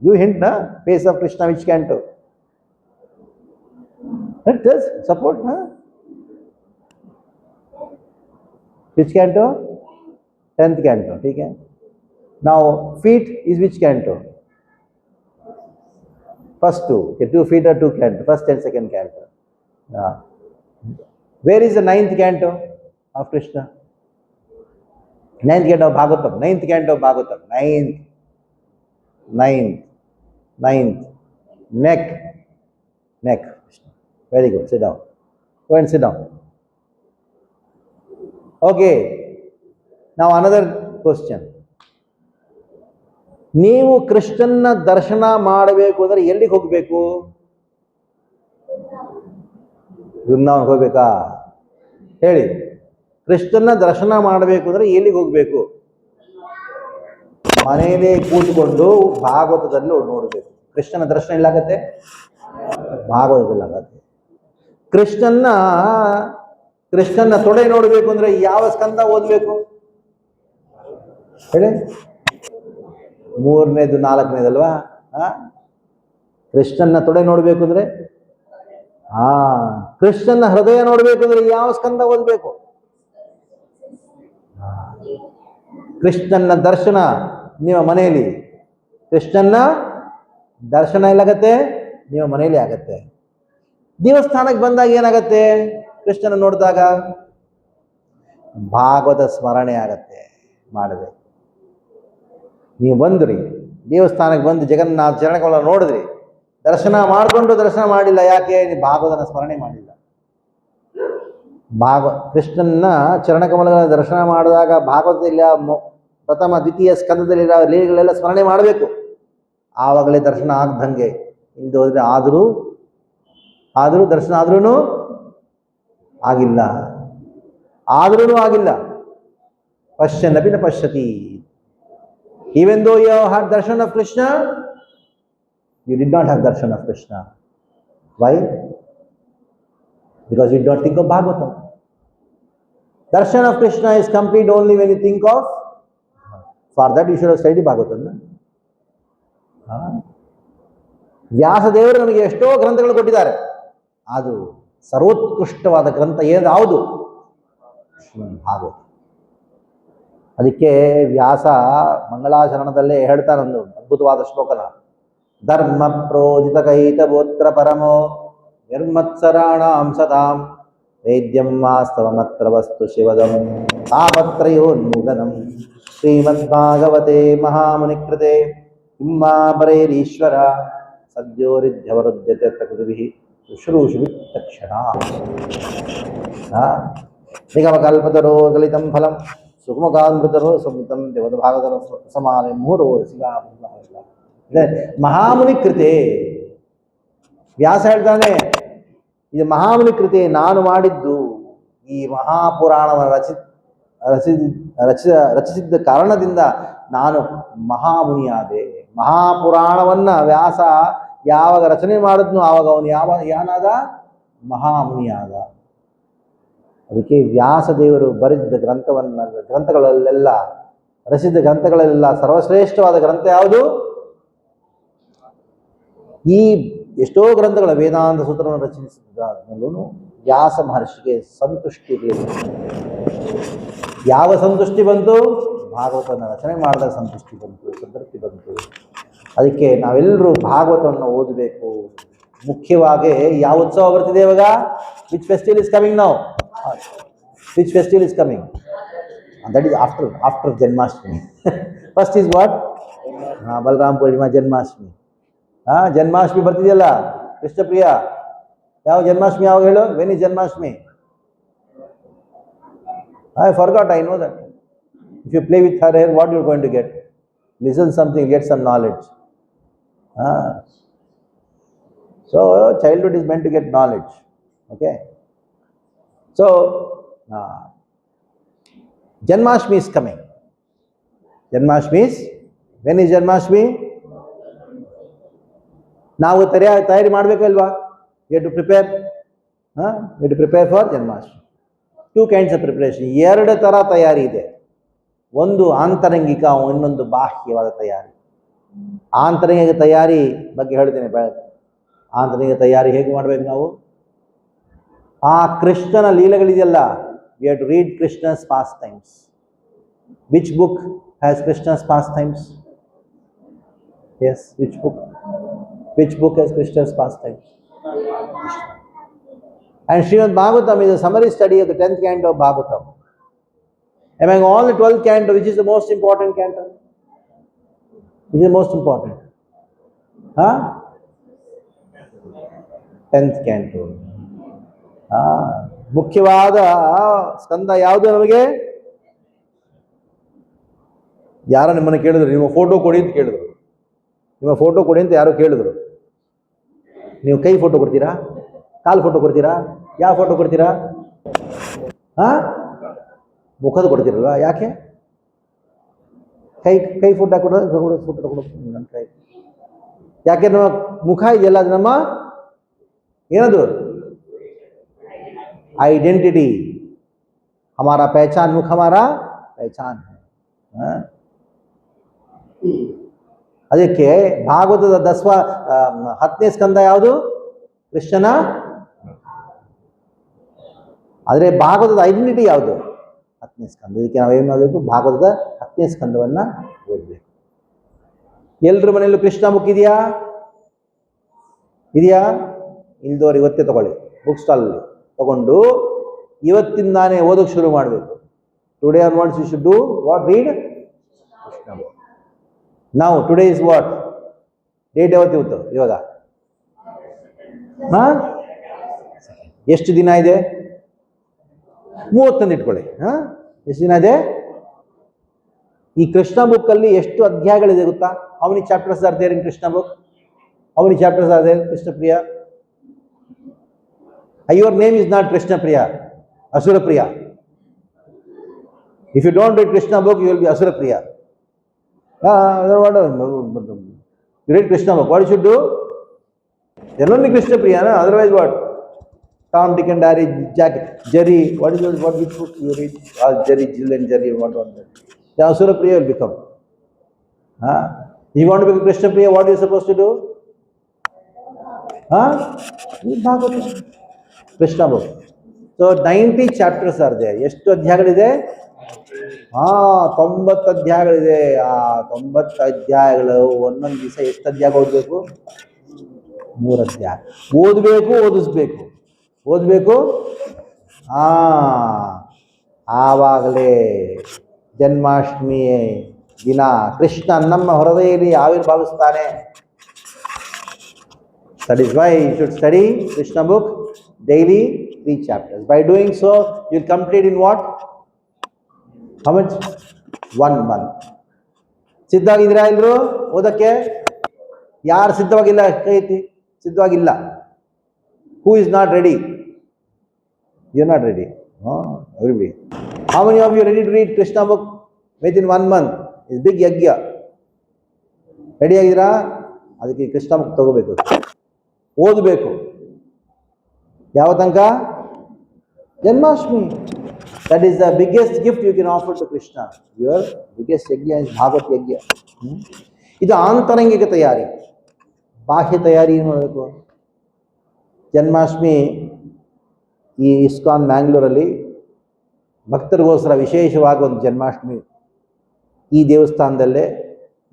You hint, na? Face of Krishna, which canto? It does support, huh? Which canto? 10th canto. Okay. Now feet is which canto? First two. Okay, 2 feet are 2 canto. First and second canto. Where is the 9th canto of Krishna? 9th canto of Bhagavatam. 9th canto of Bhagavatam. 9th. Neck. Very good. Sit down. Go and sit down. Okay. Now another question. ನೀವು ಕೃಷ್ಣನ ದರ್ಶನ ಮಾಡಬೇಕು ಅಂದರೆ ಎಲ್ಲಿಗೆ ಹೋಗಬೇಕು? ವೃಂದಾವನ ಹೋಗ್ಬೇಕಾ? ಹೇಳಿ. ಕೃಷ್ಣನ ದರ್ಶನ ಮಾಡಬೇಕು ಅಂದರೆ ಎಲ್ಲಿಗೆ ಹೋಗಬೇಕು? ಮನೆಯಲ್ಲೇ ಕೂತ್ಕೊಂಡು ಭಾಗವತದಲ್ಲಿ ನೋಡಬೇಕು. ಕೃಷ್ಣನ ದರ್ಶನ ಎಲ್ಲಾಗತ್ತೆ? ಭಾಗವತದಲ್ಲಿ ಆಗತ್ತೆ. ಕೃಷ್ಣನ ತೊಡೆ ನೋಡಬೇಕು ಅಂದ್ರೆ ಯಾವ ಸ್ಕಂದ ಓದಬೇಕು ಹೇಳಿ? 3ನೇದು 4ನೇದಲ್ವಾ? ಕೃಷ್ಣನ ತೊಡೆ ನೋಡಬೇಕು ಅಂದ್ರೆ ಕೃಷ್ಣನ ಹೃದಯ ನೋಡಬೇಕು ಅಂದ್ರೆ ಯಾವ ಸ್ಕಂದ ಓದಬೇಕು? ಕೃಷ್ಣನ ದರ್ಶನ ನಿಮ್ಮ ಮನೆಯಲ್ಲಿ, ಕೃಷ್ಣನ ದರ್ಶನ ಎಲ್ಲಾಗತ್ತೆ? ನಿಮ್ಮ ಮನೆಯಲ್ಲಿ ಆಗತ್ತೆ. ದೇವಸ್ಥಾನಕ್ಕೆ ಬಂದಾಗ ಏನಾಗತ್ತೆ? ಕೃಷ್ಣನ ನೋಡಿದಾಗ ಭಾಗವತ ಸ್ಮರಣೆ ಆಗತ್ತೆ. ಮಾಡಬೇಕು. ನೀವು ಬಂದ್ರಿ, ದೇವಸ್ಥಾನಕ್ಕೆ ಬಂದು ಜಗನ್ನಾಥ ಚರಣಕಮಲ ನೋಡಿದ್ರಿ, ದರ್ಶನ ಮಾಡಿಕೊಂಡು ದರ್ಶನ ಮಾಡಿಲ್ಲ. ಯಾಕೆ? ನೀವು ಭಾಗವತನ ಸ್ಮರಣೆ ಮಾಡಿಲ್ಲ. ಕೃಷ್ಣನ ಚರಣಕಮಲಗಳ ದರ್ಶನ ಮಾಡಿದಾಗ ಭಾಗವತದಲ್ಲಿ ಪ್ರಥಮ ದ್ವಿತೀಯ ಸ್ಕಂದದಲ್ಲಿರೋ ಲೀಲೆಗಳೆಲ್ಲ ಸ್ಮರಣೆ ಮಾಡಬೇಕು. ಆವಾಗಲೇ ದರ್ಶನ ಆಗ್ದಂಗೆ. ಇಲ್ಲದೆ ಹೋದರೆ ಆದರೂ ದರ್ಶನ ಆದ್ರೂ ಆಗಿಲ್ಲ. ಪಶ್ಯನ್ನಪಿ ನ ಪಶ್ಯತಿ. Even though you have had darshan of Krishna, you did not have darshan of Krishna. Why? Because you did not think of Bhagavatam. Darshan of Krishna is complete only when you think of. For that you should have studied Bhagavatam. ವ್ಯಾಸದೇವರು ನಮಗೆ ಎಷ್ಟೋ ಗ್ರಂಥಗಳು ಕೊಟ್ಟಿದ್ದಾರೆ. ಅದು ಸರ್ವೋತ್ಕೃಷ್ಟವಾದ ಗ್ರಂಥ ಯಾವುದು? ಭಾಗವತ. ಅದಕ್ಕೆ ವ್ಯಾಸ ಮಂಗಳಾಚರಣದಲ್ಲೇ ಹೇಳ್ತಾನೊಂದು ಅದ್ಭುತವಾದ ಶ್ಲೋಕನ. ಧರ್ಮ ಪ್ರೋಜಿತ ಕೈತವೋತ್ರ ಪರಮೋ ನಿರ್ಮತ್ಸರಾಣಾಂ ಸದಾಂ ವೇದ್ಯಂ ವಾಸ್ತವಮತ್ರ ವಸ್ತು ಶಿವದಂ ತಾಪತ್ರಯೋನ್ಮೂಲನಂ ಶ್ರೀಮದ್ಭಾಗವತೆ ಮಹಾಮುನಿಕೃತೆ ಇಮ್ಮಾಪರೇರೀಶ್ವರ ಸದ್ಯೋರಿಧ್ಯವರುಧ್ಯತೆ ಕೃತಿಭಿಃ ಶುಶ್ರೂಷು ತಕ್ಷಣ ನಿಗಮಕಲ್ಪತರೋ ಗಲಿತಂ ಫಲಂ ಸುಖಮಕಾಮೃತರೋ ಸಂಹಿತಂ ದೇವದ ಭಾಗದರ ಸಮಾನೆ ಮೂರು ಸಿಗಾ ಮಹಾಮುನಿ ಕೃತೆ. ವ್ಯಾಸ ಹೇಳ್ತಾನೆ, ಇದು ಮಹಾಮುನಿ ಕೃತೆ, ನಾನು ಮಾಡಿದ್ದು. ಈ ಮಹಾಪುರಾಣವನ್ನು ರಚಿಸಿದ್ದ ಕಾರಣದಿಂದ ನಾನು ಮಹಾಮುನಿಯಾದೆ. ಮಹಾಪುರಾಣವನ್ನು ವ್ಯಾಸ ಯಾವಾಗ ರಚನೆ ಮಾಡಿದ್ನೋ ಆವಾಗ ಅವನು ಯಾನಾದ? ಮಹಾಮುನಿಯಾದ. ಅದಕ್ಕೆ ವ್ಯಾಸದೇವರು ಬರೆದಿದ್ದ ಗ್ರಂಥಗಳಲ್ಲೆಲ್ಲ, ರಚಿಸಿದ ಗ್ರಂಥಗಳಲ್ಲೆಲ್ಲ ಸರ್ವಶ್ರೇಷ್ಠವಾದ ಗ್ರಂಥ ಯಾವುದು? ಈ ಎಷ್ಟೋ ಗ್ರಂಥಗಳ ವೇದಾಂತ ಸೂತ್ರವನ್ನು ರಚಿಸಿದ್ದಾದ್ಮೇಲೂ ವ್ಯಾಸ ಮಹರ್ಷಿಗೆ ಸಂತುಷ್ಟಿ ಇರಲಿಲ್ಲ. ಯಾವ ಸಂತುಷ್ಟಿ ಬಂತು? ಭಾಗವತನ ರಚನೆ ಮಾಡಿದಾಗ ಸಂತುಷ್ಟಿ ಬಂತು, ಸಂತೃಪ್ತಿ ಬಂತು. ಅದಕ್ಕೆ ನಾವೆಲ್ಲರೂ ಭಾಗವತವನ್ನು ಓದಬೇಕು. ಮುಖ್ಯವಾಗಿ ಯಾವ ಉತ್ಸವ ಬರ್ತಿದೆ ಇವಾಗ? Which festival is coming now? Which festival is coming? That is after Janmashtami. First is what? Balarama Purnima, Janmashtami. Janmashtami ಬರ್ತಿದೆಯಲ್ಲ ಕೃಷ್ಣಪ್ರಿಯ, ಯಾವ ಜನ್ಮಾಷ್ಟಮಿ ಯಾವಾಗ ಹೇಳು? When is Janmashtami? I forgot, I know that. If you play with her hair, what you are going to get? Listen something, get some knowledge. So childhood is meant to get knowledge. Okay. So Janmashtami is coming. Janmashtami is, when is Janmashtami? ನಾವು ತಯಾರಿ ಮಾಡಬೇಕಲ್ವಾ? We have to prepare. We have to prepare for Janmashtami. 2 kinds of preparation. 2 ಥರ ತಯಾರಿ ಇದೆ. ಒಂದು ಆಂತರಂಗಿಕ, ಇನ್ನೊಂದು ಬಾಹ್ಯವಾದ ತಯಾರಿ. ಆಂತರಂಗಿಕ ತಯಾರಿ ಬಗ್ಗೆ ಹೇಳ್ತೇನೆ. ಆಂತರಂಗಿಕ ತಯಾರಿ ಹೇಗೆ ಮಾಡಬೇಕು ನಾವು? ಆ ಕೃಷ್ಣನ ಲೀಲೆಗಳಿದೆಯಲ್ಲ, we have to read Krishna's pastimes. Which book has Krishna's pastimes? Yes, which book? Which book has Krishna's pastimes? And Srimad Bhagavatam is a summary study of the 10th canto of Bhagavatam. Among all the 12 canto, which is the most important canto? Which is the most important? 10th canto. ಮುಖ್ಯವಾದ ಸ್ಕಂದ ಯಾವುದು ನಮಗೆ? ಯಾರೋ ನಿಮ್ಮನ್ನು ಕೇಳಿದ್ರು, ನಿಮ್ಮ photo ಕೊಡಿ ಅಂತ ಕೇಳಿದ್ರು. ನಿಮ್ಮ ಫೋಟೋ ಕೊಡಿ ಅಂತ ಯಾರೋ ಕೇಳಿದ್ರು. ನೀವು ಕೈ ಫೋಟೋ ಕೊಡ್ತೀರಾ? ಕಾಲು ಫೋಟೋ ಕೊಡ್ತೀರಾ? ಯಾವ ಫೋಟೋ ಕೊಡ್ತೀರಾ? ಮುಖದ ಕೊಡ್ತೀರಲ್ವ? ಯಾಕೆ? ಕೈ ಫೋಟೋ ಕೊಡೋದು, ಫೋಟೋ ತಗೊಳ್ಳೋದು ನನ್ನ ಕೈ. ಯಾಕೆ? ನಮ್ಮ ಮುಖ ಇದೆಯಲ್ಲ, ಅದು ನಮ್ಮ ಏನದು? आइडेंटिटी, हमारा पहचान, मुख हमारा पहचान है. ಅದಕ್ಕೆ ಭಾಗವತದ 10ನೇ ಸ್ಕಂದ ಯಾವುದು? ಕೃಷ್ಣನ. ಆದರೆ ಭಾಗವತದ ಐಡೆಂಟಿಟಿ ಯಾವುದು? 10ನೇ ಸ್ಕಂದ. ಇದಕ್ಕೆ ನಾವೇನು ಮಾಡಬೇಕು? ಭಾಗವತದ 10ನೇ ಸ್ಕಂದವನ್ನು ಓದಬೇಕು. ಎಲ್ಲರ ಮನೆಯಲ್ಲೂ ಕೃಷ್ಣ ಬುಕ್ ಇದೆಯಾ? ಇಲ್ದೋರು ಇವತ್ತೇ ತಗೊಳ್ಳಿ, ಬುಕ್ ಸ್ಟಾಲಲ್ಲಿ ತಗೊಂಡು ಇವತ್ತಿಂದಾನೇ ಓದೋಕೆ ಶುರು ಮಾಡಬೇಕು. Today onwards you should do what? Read Krishna book. ನಾವು ಟುಡೇ ಇಸ್ ವಾಟ್ ಡೇಟ್? ಇವತ್ತು ಇವಾಗ ಎಷ್ಟು ದಿನ ಇದೆ? 30 ಇಟ್ಕೊಳ್ಳಿ. ಎಷ್ಟು ದಿನ ಇದೆ? ಈ ಕೃಷ್ಣ ಬುಕ್ಕಲ್ಲಿ ಎಷ್ಟು ಅಧ್ಯಾಯಗಳಿದೆ ಗೊತ್ತಾ? How many chapters are there in Krishna book? How many chapters are there? Krishnapriya, your name is not Krishna Priya, Asura Priya. If you don't read Krishna book, you will be Asura Priya. You read Krishna book, what you should do? You're only Krishna Priya, no? Otherwise what? Tom, Dick and Harry, Jack, Jerry, what which book you read? All Jerry, Jill and Jerry, what? The Asura Priya will become. You want to become Krishna Priya, what are you supposed to do? Read Bhagavatam. Krishna book. So 90 chapters are there. ಎಷ್ಟು ಅಧ್ಯಾಯಗಳಿದೆ? 90 ಅಧ್ಯಾಯಗಳಿದೆ. ಆ 90 ಅಧ್ಯಾಯಗಳು ಒಂದೊಂದು ದಿವಸ ಎಷ್ಟು ಅಧ್ಯಾಯ ಓದಬೇಕು? 3 ಅಧ್ಯಾಯ ಓದಬೇಕು, ಓದಿಸ್ಬೇಕು, ಓದಬೇಕು. ಆವಾಗಲೇ ಜನ್ಮಾಷ್ಟಮಿ ದಿನ ಕೃಷ್ಣ ನಮ್ಮ ಹೃದಯದಲ್ಲಿ ಆವಿರ್ಭಾವಿಸ್ತಾನೆ. That is why you should study Krishna book daily, 3 chapters. By doing so, you'll complete in what? How much? 1 month. ಸಿದ್ಧವಾಗಿದ್ದೀರಾ ಎಲ್ಲರೂ ಓದಕ್ಕೆ? ಯಾರು ಸಿದ್ಧವಾಗಿಲ್ಲ ಕೈ ಎತ್ತಿ. ಸಿದ್ಧವಾಗಿಲ್ಲ. Who is not ready? You're not ready. Everybody. How many of you are ready to read Krishna book within 1 month? It's big yagya. Ready ಆಗಿದ್ದೀರಾ? ಅದಕ್ಕೆ Krishna book ತಗೋಬೇಕು, ಓದಬೇಕು. ಯಾವ ತನಕ? Janmashtami. That is the biggest gift you can offer to Krishna. Your biggest yagya is Bhagavad yagya. ಇದು ಆಂತರಂಗಿಕ ತಯಾರಿ. ಬಾಹ್ಯ ತಯಾರಿ ಏನು ಮಾಡಬೇಕು? ಜನ್ಮಾಷ್ಟಮಿ ಈ ಇಸ್ಕಾನ್ ಮ್ಯಾಂಗ್ಳೂರಲ್ಲಿ ಭಕ್ತರಿಗೋಸ್ಕರ ವಿಶೇಷವಾಗಿ ಒಂದು ಜನ್ಮಾಷ್ಟಮಿ ಈ ದೇವಸ್ಥಾನದಲ್ಲೇ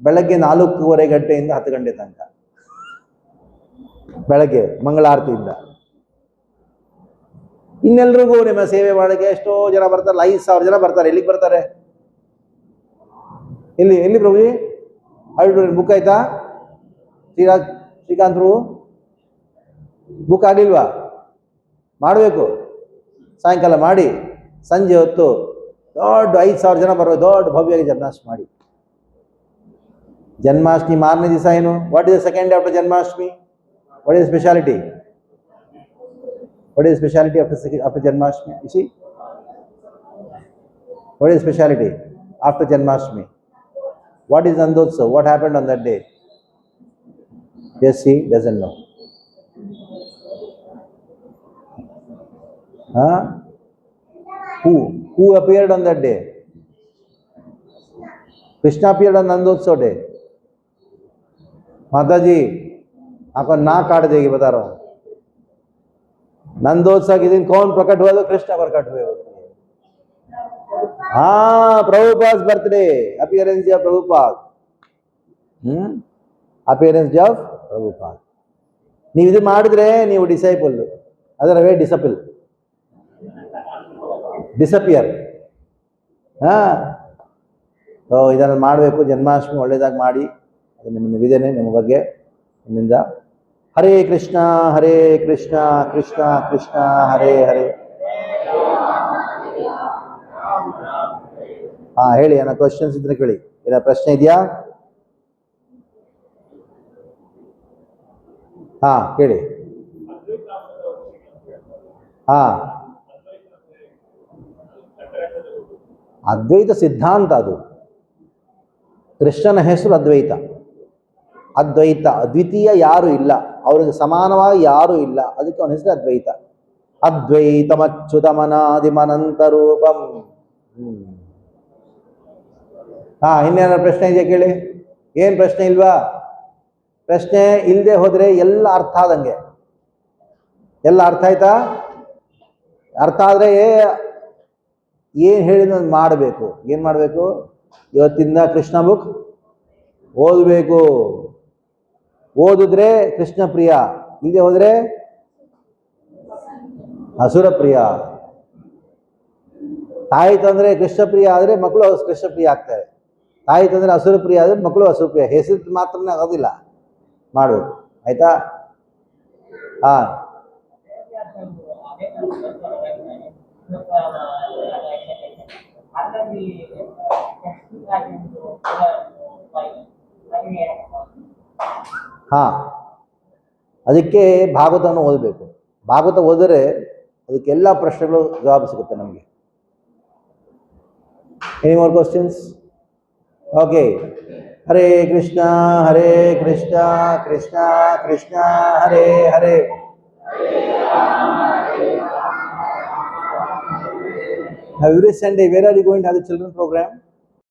ಬೆಳಗ್ಗೆ 4:15 ಗಂಟೆಯಿಂದ 10 ಗಂಟೆ ತನಕ, ಬೆಳಗ್ಗೆ ಮಂಗಳಾರತಿಯಿಂದ. ಇನ್ನೆಲ್ರಿಗೂ ನಿಮ್ಮ ಸೇವೆ ಮಾಡೋಕ್ಕೆ ಎಷ್ಟೋ ಜನ ಬರ್ತಾರೆ, 5,000 ಜನ ಬರ್ತಾರೆ. ಎಲ್ಲಿಗೆ ಬರ್ತಾರೆ? ಎಲ್ಲಿ ಪ್ರಭುಜಿ? ಆಡಿಟೋರಿಯಂ ಬುಕ್ ಆಯ್ತಾ? ಶ್ರೀಕಾಂತ್ ಪ್ರಭು ಬುಕ್ ಆಗಿಲ್ವಾ? ಮಾಡಬೇಕು. ಸಾಯಂಕಾಲ ಮಾಡಿ, ಸಂಜೆ ಹೊತ್ತು ದೊಡ್ಡ 5,000 ಜನ ಬರೋ ದೊಡ್ಡ ಭವ್ಯವಾಗಿ ಜನ್ಮಾಷ್ಟಮಿ ಮಾಡಿ. ಜನ್ಮಾಷ್ಟಮಿ ಮಾರನೇ ದಿವಸ ಏನು? What is the second day after Janmashtami? What is speciality? What is the speciality after Janmashtami? You see? What is the speciality after Janmashtami? What is Nandotsav? What happened on that day? Yes, he doesn't know. Huh? Who appeared on that day? Krishna appeared on Nandotsav day. Mataji, आपको ना काट देगी, बता रहा हूँ. नंदोत्सव के दिन कौन प्रकट हुआ? तो कृष्ण प्रकट हुए होते हैं. हाँ, Prabhupada birthday, appearance of Prabhupada. Appearance of Prabhupada. ನೀವು ಇದು ಮಾಡಿದ್ರೆ ನೀವು ಡಿಸೈಪಲ್, ಅದರ ವೇ ಡಿಸಪಿಯರ್. ಇದನ್ನು ಮಾಡಬೇಕು. ಜನ್ಮಾಷ್ಟಮಿ ಒಳ್ಳೆಯದಾಗಿ ಮಾಡಿ. ಅದು ನಿಮ್ಮ ನಿವೇದನೆ ನಿಮ್ಮ ಬಗ್ಗೆ ನಿಮ್ಮಿಂದ. ಹರೇ ಕೃಷ್ಣ ಕೃಷ್ಣ ಕೃಷ್ಣ ಹರೇ ಹರೇ. ಹೇಳಿ, ಏನೋ ಕ್ವಶನ್ಸ್ ಇದ್ರೆ ಕೇಳಿ. ಏನೋ ಪ್ರಶ್ನೆ ಇದೆಯಾ? ಕೇಳಿ. ಅದ್ವೈತ ಸಿದ್ಧಾಂತ ಅದು. ಕೃಷ್ಣನ ಹೆಸರು ಅದ್ವೈತ. ಅದ್ವಿತೀಯ ಯಾರು ಇಲ್ಲ, ಅವ್ರಿಗೆ ಸಮಾನವಾಗಿ ಯಾರೂ ಇಲ್ಲ, ಅದಕ್ಕೆ ಅವನ ಹೆಸರು ಅದ್ವೈತ. ಅದ್ವೈತಮಚ್ಯುತಮನಾದಿಮನಂತ ರೂಪಂ. ಇನ್ನೇನಾದ್ರು ಪ್ರಶ್ನೆ ಇದೆಯಾ ಕೇಳಿ? ಏನು ಪ್ರಶ್ನೆ ಇಲ್ವಾ? ಪ್ರಶ್ನೆ ಇಲ್ಲದೆ ಹೋದರೆ ಎಲ್ಲ ಅರ್ಥ ಆದಂಗೆ. ಎಲ್ಲ ಅರ್ಥ ಆಯ್ತಾ? ಅರ್ಥ ಆದರೆ ಏನು ಹೇಳಿದ ಮಾಡಬೇಕು. ಏನು ಮಾಡಬೇಕು? ಇವತ್ತಿಂದ ಕೃಷ್ಣ ಬುಕ್ ಓದಬೇಕು. ಓದಿದ್ರೆ ಕೃಷ್ಣ ಪ್ರಿಯ, ಇಲ್ಲದೆ ಹೋದರೆ ಅಸುರ ಪ್ರಿಯ. ತಾಯಿ ತಂದರೆ ಕೃಷ್ಣ ಪ್ರಿಯ ಆದರೆ ಮಕ್ಕಳು ಕೃಷ್ಣ ಪ್ರಿಯ ಆಗ್ತಾರೆ. ತಾಯಿ ತಂದರೆ ಅಸುರ ಪ್ರಿಯ ಆದರೆ ಮಕ್ಕಳು ಅಸುರ ಪ್ರಿಯ. ಹೆಸರು ಮಾತ್ರನೇ ಆಗೋದಿಲ್ಲ, ಮಾಡಬೇಕು. ಆಯ್ತಾ? ಅದಕ್ಕೆ ಭಾಗವತವನ್ನು ಓದಬೇಕು. ಭಾಗವತ ಓದಿದ್ರೆ ಅದಕ್ಕೆಲ್ಲ ಪ್ರಶ್ನೆಗಳು ಜವಾಬು ಸಿಗುತ್ತೆ ನಮಗೆ. Any more questions? Okay. Hare Krishna Krishna Krishna Hare Hare. Now every Sunday, where are you going to have the children program?